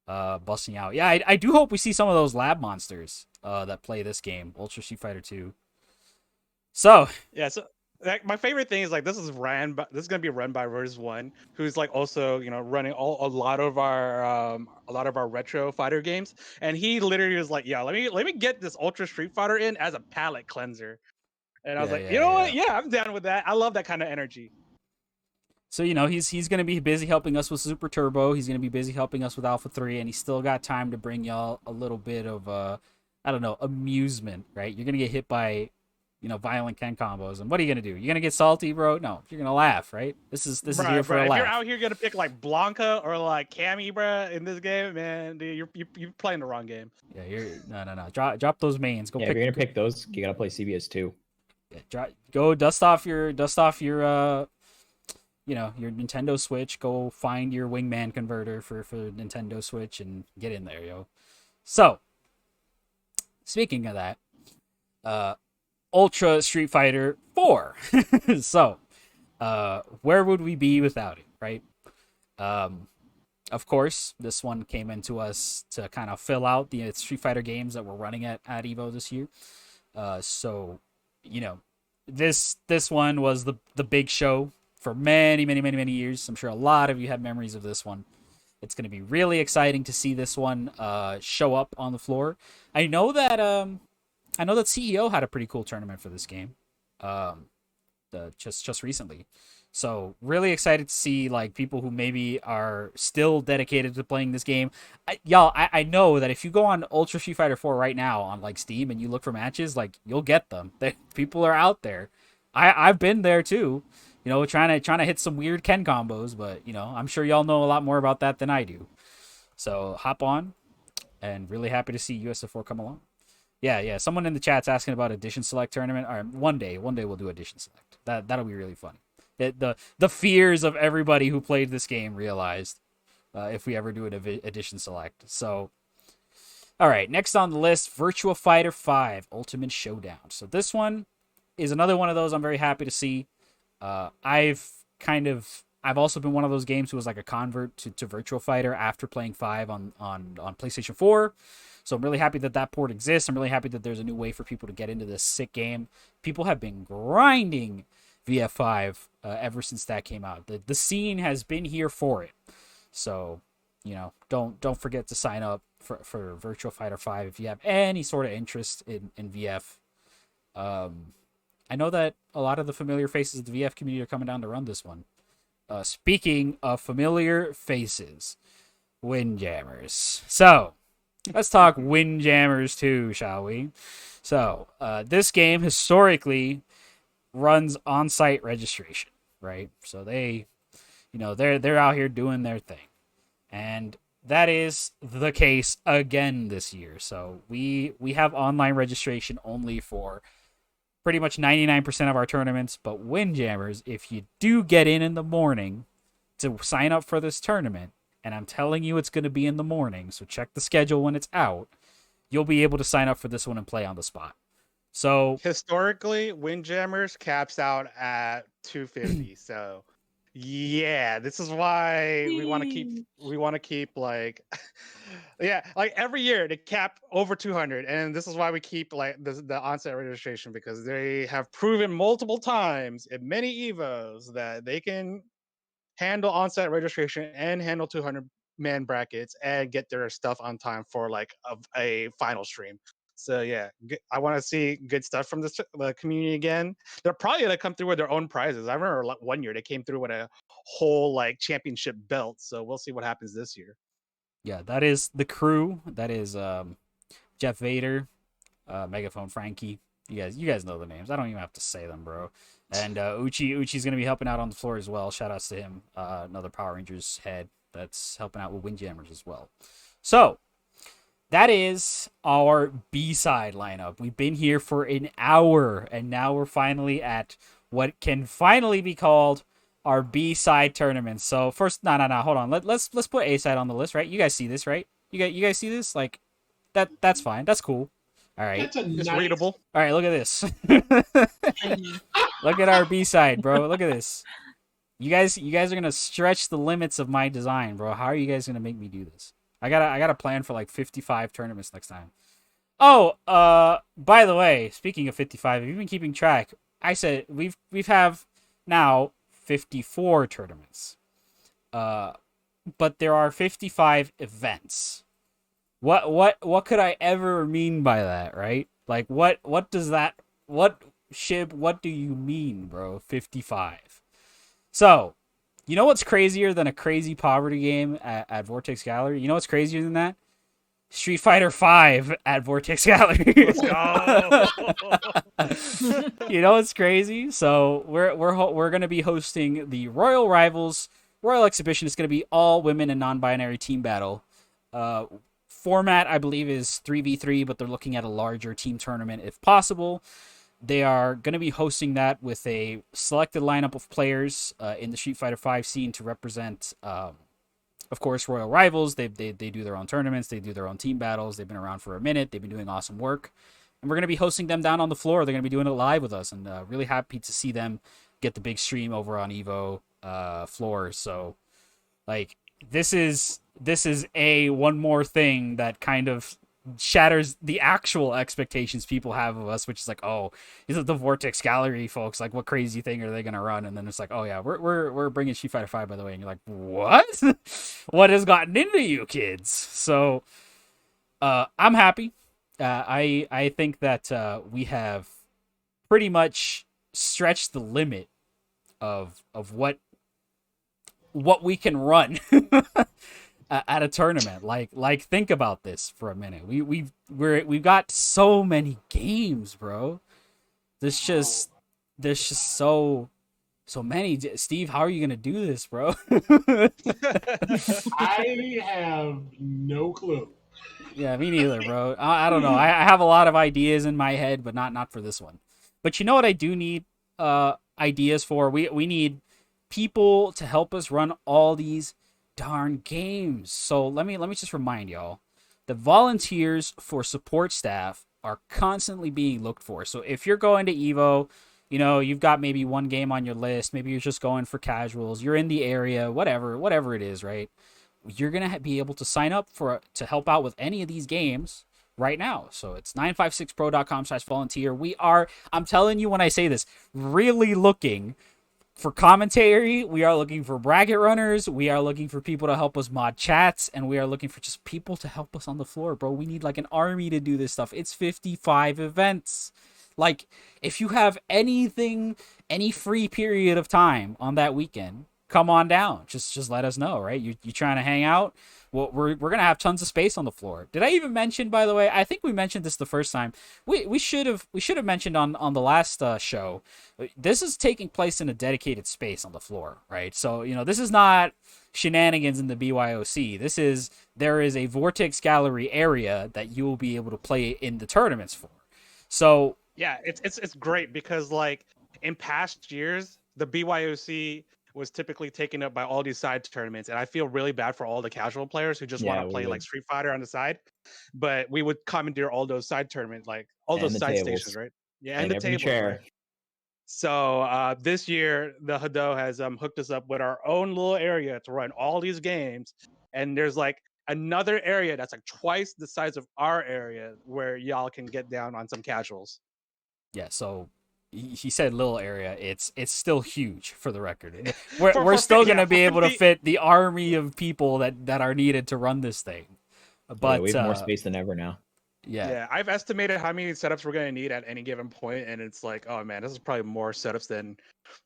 busting out. Yeah, I do hope we see some of those lab monsters that play this game, Ultra Street Fighter 2. So Yeah, so like, my favorite thing is like this is gonna be run by Rose One, who's like also running a lot of our retro fighter games, and he literally was like, yeah, let me get this Ultra Street Fighter in as a palate cleanser, and I was Yeah, like, yeah, you know what, yeah. yeah, I'm down with that. I love that kind of energy. So he's gonna be busy helping us with Super Turbo. He's gonna be busy helping us with Alpha 3, and he's still got time to bring y'all a little bit of I don't know, amusement, right? You're gonna get hit by violent Ken combos, and what are you gonna do? You're gonna get salty, bro? No, you're gonna laugh, right? This is here for a If laugh. you're out here gonna pick like Blanca or like Cammy, bro, in this game, man, dude, you're playing the wrong game. Yeah, you're no. Drop those mains. Go Yeah, pick. if you're gonna pick those, you gotta play CBS 2. Yeah, go dust off your your Nintendo Switch. Go find your Wingman converter for Nintendo Switch and get in there, yo. So, speaking of that, Ultra Street Fighter 4. So, where would we be without it, right? Of course, this one came into us to kind of fill out the Street Fighter games that we're running at Evo this year. So, this one was the big show for many years. I'm sure a lot of you have memories of this one. It's going to be really exciting to see this one show up on the floor. I know that CEO had a pretty cool tournament for this game, just recently. So really excited to see like people who maybe are still dedicated to playing this game. I know that if you go on Ultra Street Fighter 4 right now on like Steam and you look for matches, like you'll get them. People are out there. I've been there too, trying to hit some weird Ken combos, but I'm sure y'all know a lot more about that than I do. So hop on, and really happy to see USF4 come along. Yeah. Someone in the chat's asking about Edition Select tournament. All right, one day we'll do Edition Select. That'll be really funny. The fears of everybody who played this game realized if we ever do an Edition Select. So, all right, next on the list, Virtua Fighter 5 Ultimate Showdown. So this one is another one of those I'm very happy to see. I've also been one of those games who was like a convert to Virtua Fighter after playing 5 on PlayStation 4. So I'm really happy that port exists. I'm really happy that there's a new way for people to get into this sick game. People have been grinding VF5 ever since that came out. The scene has been here for it. So, don't forget to sign up for Virtua Fighter 5 if you have any sort of interest in VF. I know that a lot of the familiar faces of the VF community are coming down to run this one. Speaking of familiar faces, Windjammers. So, let's talk Windjammers 2, shall we? So, this game historically runs on-site registration, right? So they're out here doing their thing. And that is the case again this year. So we have online registration only for pretty much 99% of our tournaments, but Windjammers, if you do get in the morning to sign up for this tournament, and I'm telling you it's going to be in the morning, so check the schedule when it's out, you'll be able to sign up for this one and play on the spot. So historically, Windjammers caps out at 250. So yeah, this is why we want to keep like yeah, like every year they cap over 200, and this is why we keep like the onset registration, because they have proven multiple times in many evos that they can handle onset registration and handle 200 man brackets and get their stuff on time for like a final stream. So yeah, I want to see good stuff from the community again. They're probably gonna come through with their own prizes. I remember like one year they came through with a whole like championship belt. So we'll see what happens this year. Yeah, that is the crew. That is Jeff Vader, Megaphone Frankie. You guys know the names. I don't even have to say them, bro. And Uchi's gonna be helping out on the floor as well. Shout outs to him. Another Power Rangers head that's helping out with Windjammers as well. So that is our B-side lineup. We've been here for an hour, and now we're finally at what can finally be called our B-side tournament. So first, no, hold on. Let's put A-side on the list, right? You guys see this, right? You guys see this? Like that's fine. That's cool. All right. That's a It's nice. readable. All right, look at this. Look at our B-side, bro. Look at this. You guys are gonna stretch the limits of my design, bro. How are you guys gonna make me do this? I got a plan for like 55 tournaments next time. Oh, by the way, speaking of 55, if you've been keeping track, I said we've have now 54 tournaments. But there are 55 events. What could I ever mean by that, right? Like what does that what do you mean, bro? 55. So, you know what's crazier than a crazy poverty game at Vortex Gallery? You know what's crazier than that? Street Fighter 5 at Vortex Gallery. Let's go. You know what's crazy? So we're gonna be hosting the Royal Rivals Royal Exhibition. It's gonna be all women and non-binary team battle. Format I believe is 3v3, but they're looking at a larger team tournament if possible. They are going to be hosting that with a selected lineup of players in the Street Fighter 5 scene to represent, of course, Royal Rivals. They do their own tournaments. They do their own team battles. They've been around for a minute. They've been doing awesome work. And we're going to be hosting them down on the floor. They're going to be doing it live with us. And really happy to see them get the big stream over on Evo floor. So, like, this is one more thing that kind of shatters the actual expectations people have of us, which is like, oh, these are the Vortex Gallery folks, like what crazy thing are they gonna run? And then it's like, oh yeah, we're bringing Street Fighter 5, by the way, and you're like, what? What has gotten into you kids? So I'm happy. I think that we have pretty much stretched the limit of what we can run at a tournament. Like think about this for a minute. We've got so many games, bro. There's just so many. Steve, how are you gonna do this, bro? I have no clue. Yeah, me neither, bro. I don't know. I have a lot of ideas in my head, but not for this one. But you know what I do need ideas for? We need people to help us run all these darn games. So let me just remind y'all, the volunteers for support staff are constantly being looked for. So if you're going to Evo, you know, you've got maybe one game on your list, maybe you're just going for casuals, you're in the area, whatever it is, right? You're gonna be able to sign up to help out with any of these games right now. So it's 956pro.com/volunteer. I'm telling you when I say this, really looking for commentary. We are looking for bracket runners. We are looking for people to help us mod chats. And we are looking for just people to help us on the floor, bro. We need like an army to do this stuff. It's 55 events. Like, if you have anything, any free period of time on that weekend, come on down. Just let us know, right? You trying to hang out? Well, we're gonna have tons of space on the floor. Did I even mention, by the way? I think we mentioned this the first time. We should have mentioned on the last show. This is taking place in a dedicated space on the floor, right? So you know this is not shenanigans in the BYOC. There is a Vortex Gallery area that you will be able to play in the tournaments for. So Yeah, it's great because like in past years, the BYOC was typically taken up by all these side tournaments, and I feel really bad for all the casual players who just want to play like Street Fighter on the side. But we would commandeer all those side tournaments, like all those side stations, right? Yeah, and the every tables. chair. Right? So this year, the Hado has hooked us up with our own little area to run all these games, and there's like another area that's like twice the size of our area where y'all can get down on some casuals. Yeah, so he said little area. It's still huge, for the record. We're still going to be able to fit the army of people that are needed to run this thing. But we have more space than ever now. Yeah, I've estimated how many setups we're going to need at any given point, and it's like, oh man, this is probably more setups than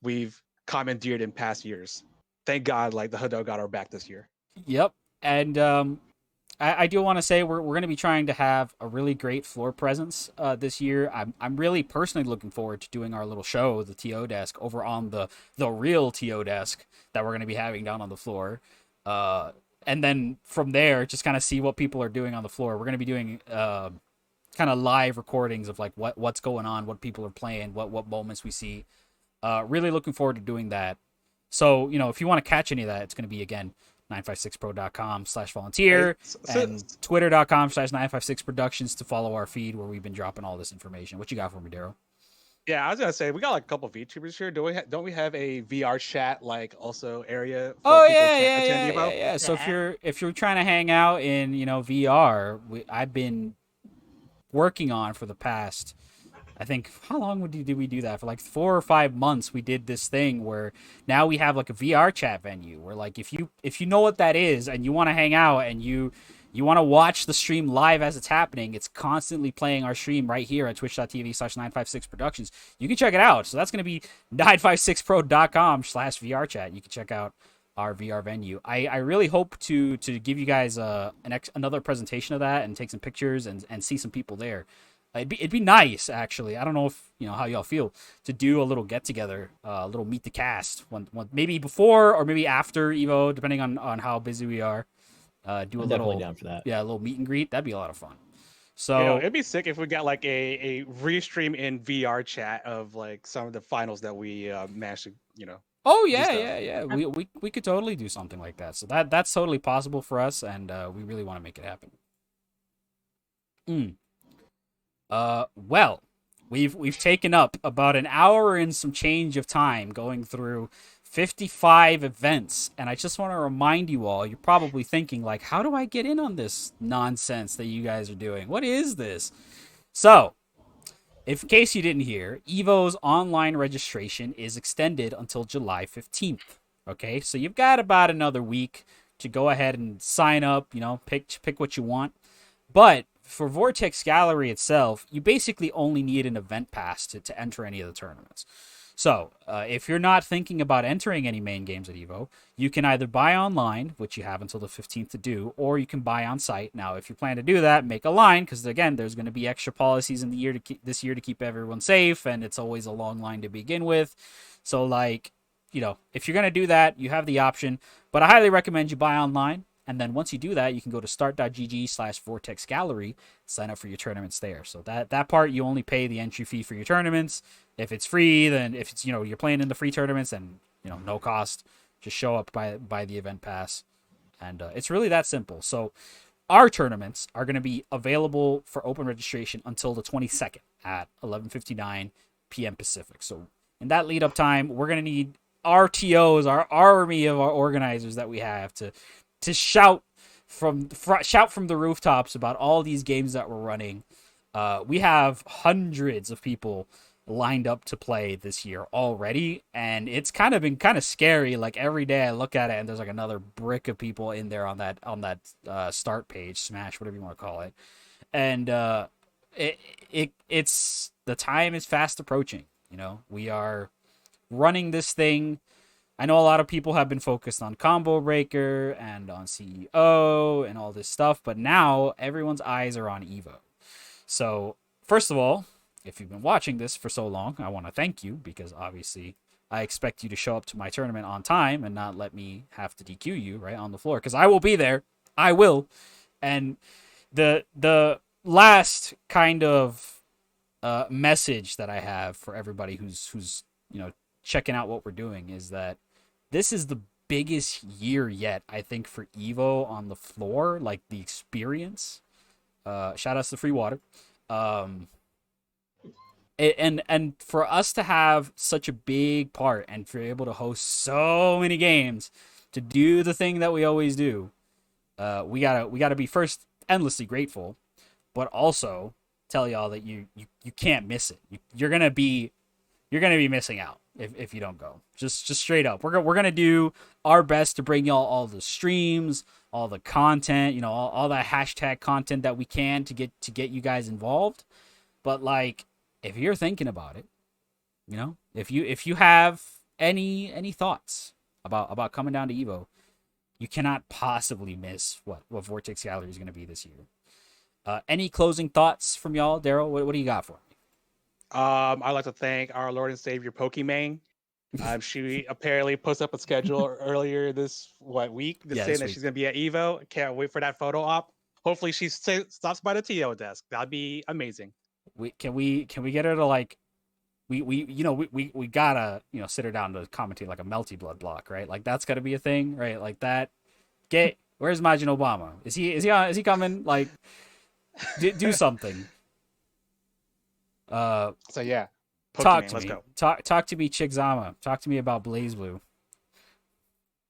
we've commandeered in past years. Thank God, like the Hado got our back this year. Yep, and I do want to say we're going to be trying to have a really great floor presence this year. I'm really personally looking forward to doing our little show, the TO desk, over on the real TO desk that we're going to be having down on the floor. And then from there, just kind of see what people are doing on the floor. We're going to be doing kind of live recordings of like what's going on, what people are playing, what moments we see. Really looking forward to doing that. So, if you want to catch any of that, it's going to be, again, 956pro.com/volunteer and twitter.com/956productions to follow our feed where we've been dropping all this information. What you got for me, Daryl? Yeah, I was gonna say we got like a couple of VTubers here. Don't we have a VR chat like also area for Oh people yeah, who can't yeah, attend yeah, Evo? yeah. So if you're trying to hang out in VR, I've been working on for the past, I think, how long did we do that for? Like 4 or 5 months. We did this thing where now we have like a VR chat venue where, like, if you know what that is and you want to hang out and you want to watch the stream live as it's happening, it's constantly playing our stream right here at twitch.tv/956productions. You can check it out. So that's going to be 956pro.com/VR chat. You can check out our VR venue. I really hope to give you guys another presentation of that and take some pictures and see some people there. It'd be nice, actually. I don't know if how y'all feel to do a little get together, a little meet the cast, one maybe before or maybe after Evo, depending on how busy we are. Do I'm a little definitely down for that. Yeah, a little meet and greet. That'd be a lot of fun. So It'd be sick if we got like a restream in VR chat of like some of the finals that we managed to oh do yeah, stuff. yeah. We could totally do something like that. So that's totally possible for us, and we really want to make it happen. Well, we've taken up about an hour and some change of time going through 55 events, and I just want to remind you all, you're probably thinking, like, how do I get in on this nonsense that you guys are doing? What is this? So, in case you didn't hear, Evo's online registration is extended until July 15th. Okay, so you've got about another week to go ahead and sign up, pick what you want. But for Vortex Gallery itself, you basically only need an event pass to enter any of the tournaments. So, if you're not thinking about entering any main games at Evo, you can either buy online, which you have until the 15th to do, or you can buy on site. Now, if you plan to do that, make a line, because again, there's going to be extra policies in this year to keep everyone safe, and it's always a long line to begin with. So, like, if you're going to do that, you have the option, but I highly recommend you buy online. And then once you do that, you can go to start.gg/Vortex Gallery, sign up for your tournaments there. So that part, you only pay the entry fee for your tournaments. If it's free, then if it's, you're playing in the free tournaments, then, no cost, just show up by the event pass. And it's really that simple. So our tournaments are going to be available for open registration until the 22nd at 11:59 p.m. Pacific. So in that lead up time, we're going to need our TOs, our army of our organizers that we have to shout from the rooftops about all these games that we're running. We have hundreds of people lined up to play this year already, and it's been kind of scary. Like, every day I look at it and there's like another brick of people in there on that start page, smash, whatever you want to call it. And it's the time is fast approaching. We are running this thing. I know a lot of people have been focused on Combo Breaker and on CEO and all this stuff, but now everyone's eyes are on Evo. So, first of all, if you've been watching this for so long, I want to thank you, because obviously I expect you to show up to my tournament on time and not let me have to DQ you right on the floor, because I will be there. I will. And the last kind of message that I have for everybody who's checking out what we're doing is that this is the biggest year yet, I think, for Evo on the floor, like the experience. Shout outs to Free Water. And for us to have such a big part and for able to host so many games, to do the thing that we always do, we gotta be first endlessly grateful, but also tell y'all that you can't miss it. You're gonna be missing out if you don't go. Just straight up. We're gonna do our best to bring y'all all the streams, all the content, all that hashtag content that we can to get you guys involved. But, like, if you're thinking about it, if you have any thoughts about coming down to Evo, you cannot possibly miss what Vortex Gallery is going to be this year. Any closing thoughts from y'all? Daryl, what do you got for me? I'd like to thank our Lord and Savior Pokimane. She apparently posted up a schedule earlier this week Yeah, saying this that week. she's gonna be at Evo. Can't wait for that photo op. Hopefully she stops by the TO desk. That'd be amazing. Can we get her to like we gotta sit her down to commentate like a Melty Blood block, right? Like that's gotta be a thing, right? Like that. Where's Majin Obama? Is he coming? Like do something. So yeah, Talk Pokimane, to let's me. go. Talk to me, Chigzama. Talk to me about Blaze Blue.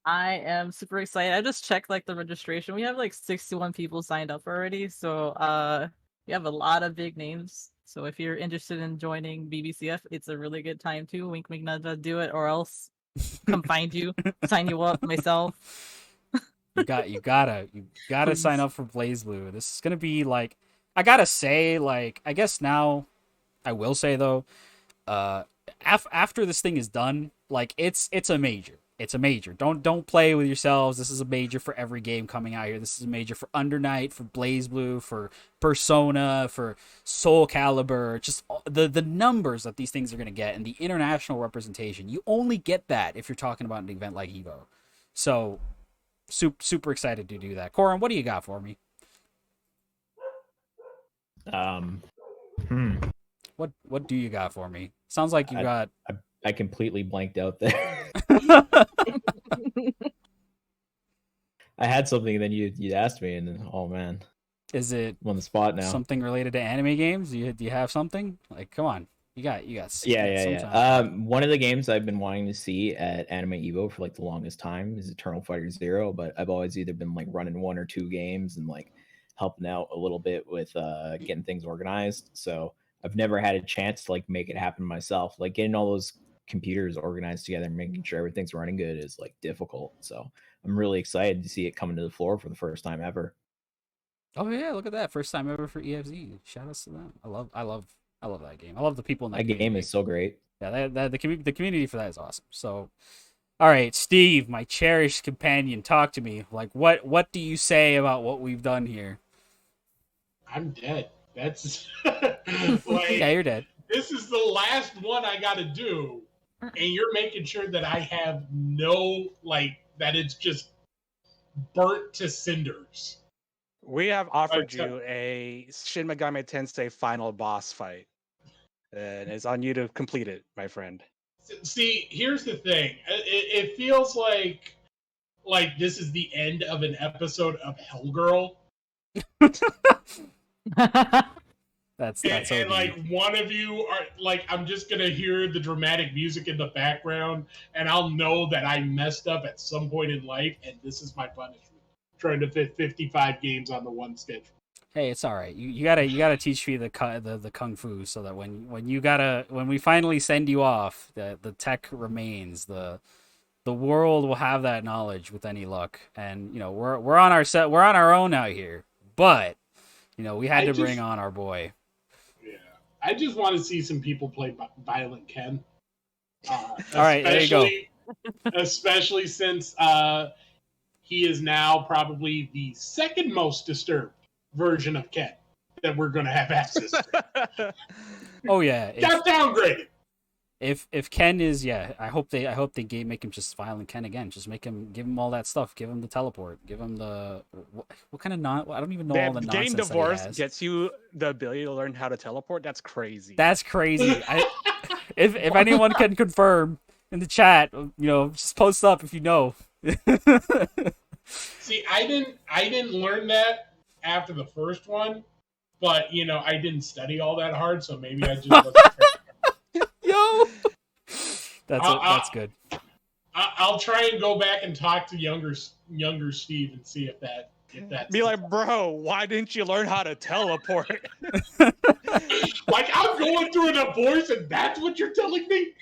I am super excited. I just checked like the registration. We have like 61 people signed up already. So we have a lot of big names. So if you're interested in joining BBCF, it's a really good time too. Wink wink nudge, do it or else come find you, sign you up myself. You gotta sign up for Blaze Blue. This is gonna be like, I gotta say, like, I guess now I will say though, after this thing is done, like it's a major. It's a major. Don't play with yourselves. This is a major for every game coming out here. This is a major for Undernight, for Blaze Blue, for Persona, for Soul Calibur. Just the numbers that these things are gonna get and the international representation. You only get that if you're talking about an event like Evo. So super excited to do that. Corin, what do you got for me? What do you got for me? Sounds like you got. I completely blanked out there. I had something, and then you asked me, and then oh man, Is it I'm on the spot now? something related to anime games? Do you have something? Like, come on, you got. Yeah. One of the games I've been wanting to see at Anime Evo for like the longest time is Eternal Fighter Zero, but I've always either been like running 1 or 2 games and like helping out a little bit with getting things organized. So I've never had a chance to like make it happen myself. Like getting all those computers organized together and making sure everything's running good is like difficult. So I'm really excited to see it coming to the floor for the first time ever. Oh yeah, look at that! First time ever for EFZ. Shout outs to them. I love that game. I love the people in that That game is so great. Yeah, the community for that is awesome. So, all right, Steve, my cherished companion, talk to me. Like, what do you say about what we've done here? I'm dead. That's Yeah, you're dead. This is the last one I got to do, and you're making sure that I have no that it's just burnt to cinders. We have offered you a Shin Megami Tensei final boss fight, and it's on you to complete it, my friend. See, here's the thing. It feels like this is the end of an episode of Hellgirl. That's and like one of you are like, I'm just gonna hear the dramatic music in the background, and I'll know that I messed up at some point in life, and this is my punishment. Trying to fit 55 games on the one schedule. Hey, it's all right. You gotta teach me the kung fu so that when we finally send you off, the tech remains. The world will have that knowledge with any luck. And we're on our own out here. But we had to bring on our boy. Yeah, I just want to see some people play Violent Ken. All right, there you go. Especially since he is now probably the second most disturbed version of Ken that we're going to have access to. Oh yeah, got downgraded. If Ken is, I hope they make him just Violent Ken again. Just give him all that stuff. Give him the teleport. Give him the what kind of I don't even know all the nonsense. Getting divorced gets you the ability to learn how to teleport. That's crazy. That's crazy. If anyone can confirm in the chat, just post up if you know. See, I didn't learn that after the first one, but I didn't study all that hard, so maybe I just wasn't Yo, that's good. I'll try and go back and talk to younger Steve and see if that's be like, bro, why didn't you learn how to teleport? Like I'm going through a divorce, and that's what you're telling me.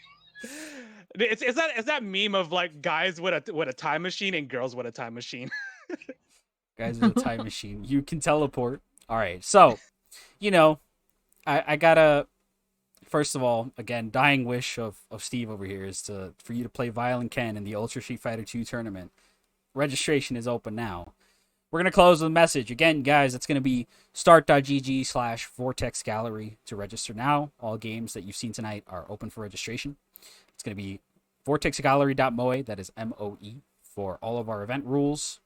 Is that meme of like guys with a time machine and girls with a time machine? Guys with a time machine, you can teleport. All right, so I gotta. First of all, again, dying wish of Steve over here is for you to play Violent Ken in the Ultra Street Fighter 2 tournament. registration is open now. We're going to close with a message. Again, guys, it's going to be start.gg/Vortex Gallery to register now. All games that you've seen tonight are open for registration. It's going to be vortexgallery.moe, that is MOE, for all of our event rules.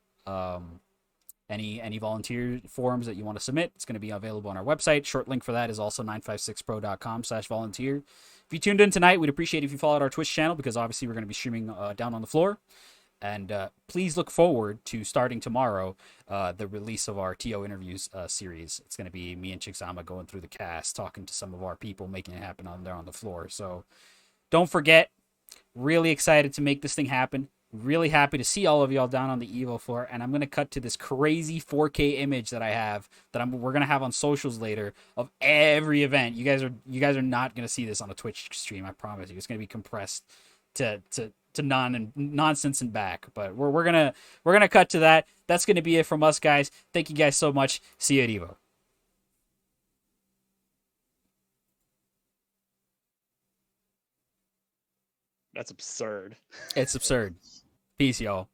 Any volunteer forms that you want to submit, it's going to be available on our website. Short link for that is also 956pro.com/volunteer. If you tuned in tonight, we'd appreciate if you followed our Twitch channel, because obviously we're going to be streaming down on the floor. And please look forward to starting tomorrow the release of our TO interviews series. It's going to be me and Chixama going through the cast, talking to some of our people, making it happen on there on the floor. So don't forget, really excited to make this thing happen. Really happy to see all of y'all down on the Evo floor. And I'm going to cut to this crazy 4K image that I have that we're going to have on socials later of every event. You guys are not going to see this on a Twitch stream. I promise you. It's going to be compressed to nonsense and back, but we're gonna cut to that. That's gonna be it from us, guys. Thank you guys so much. See you at Evo. That's absurd. It's absurd. Peace, y'all.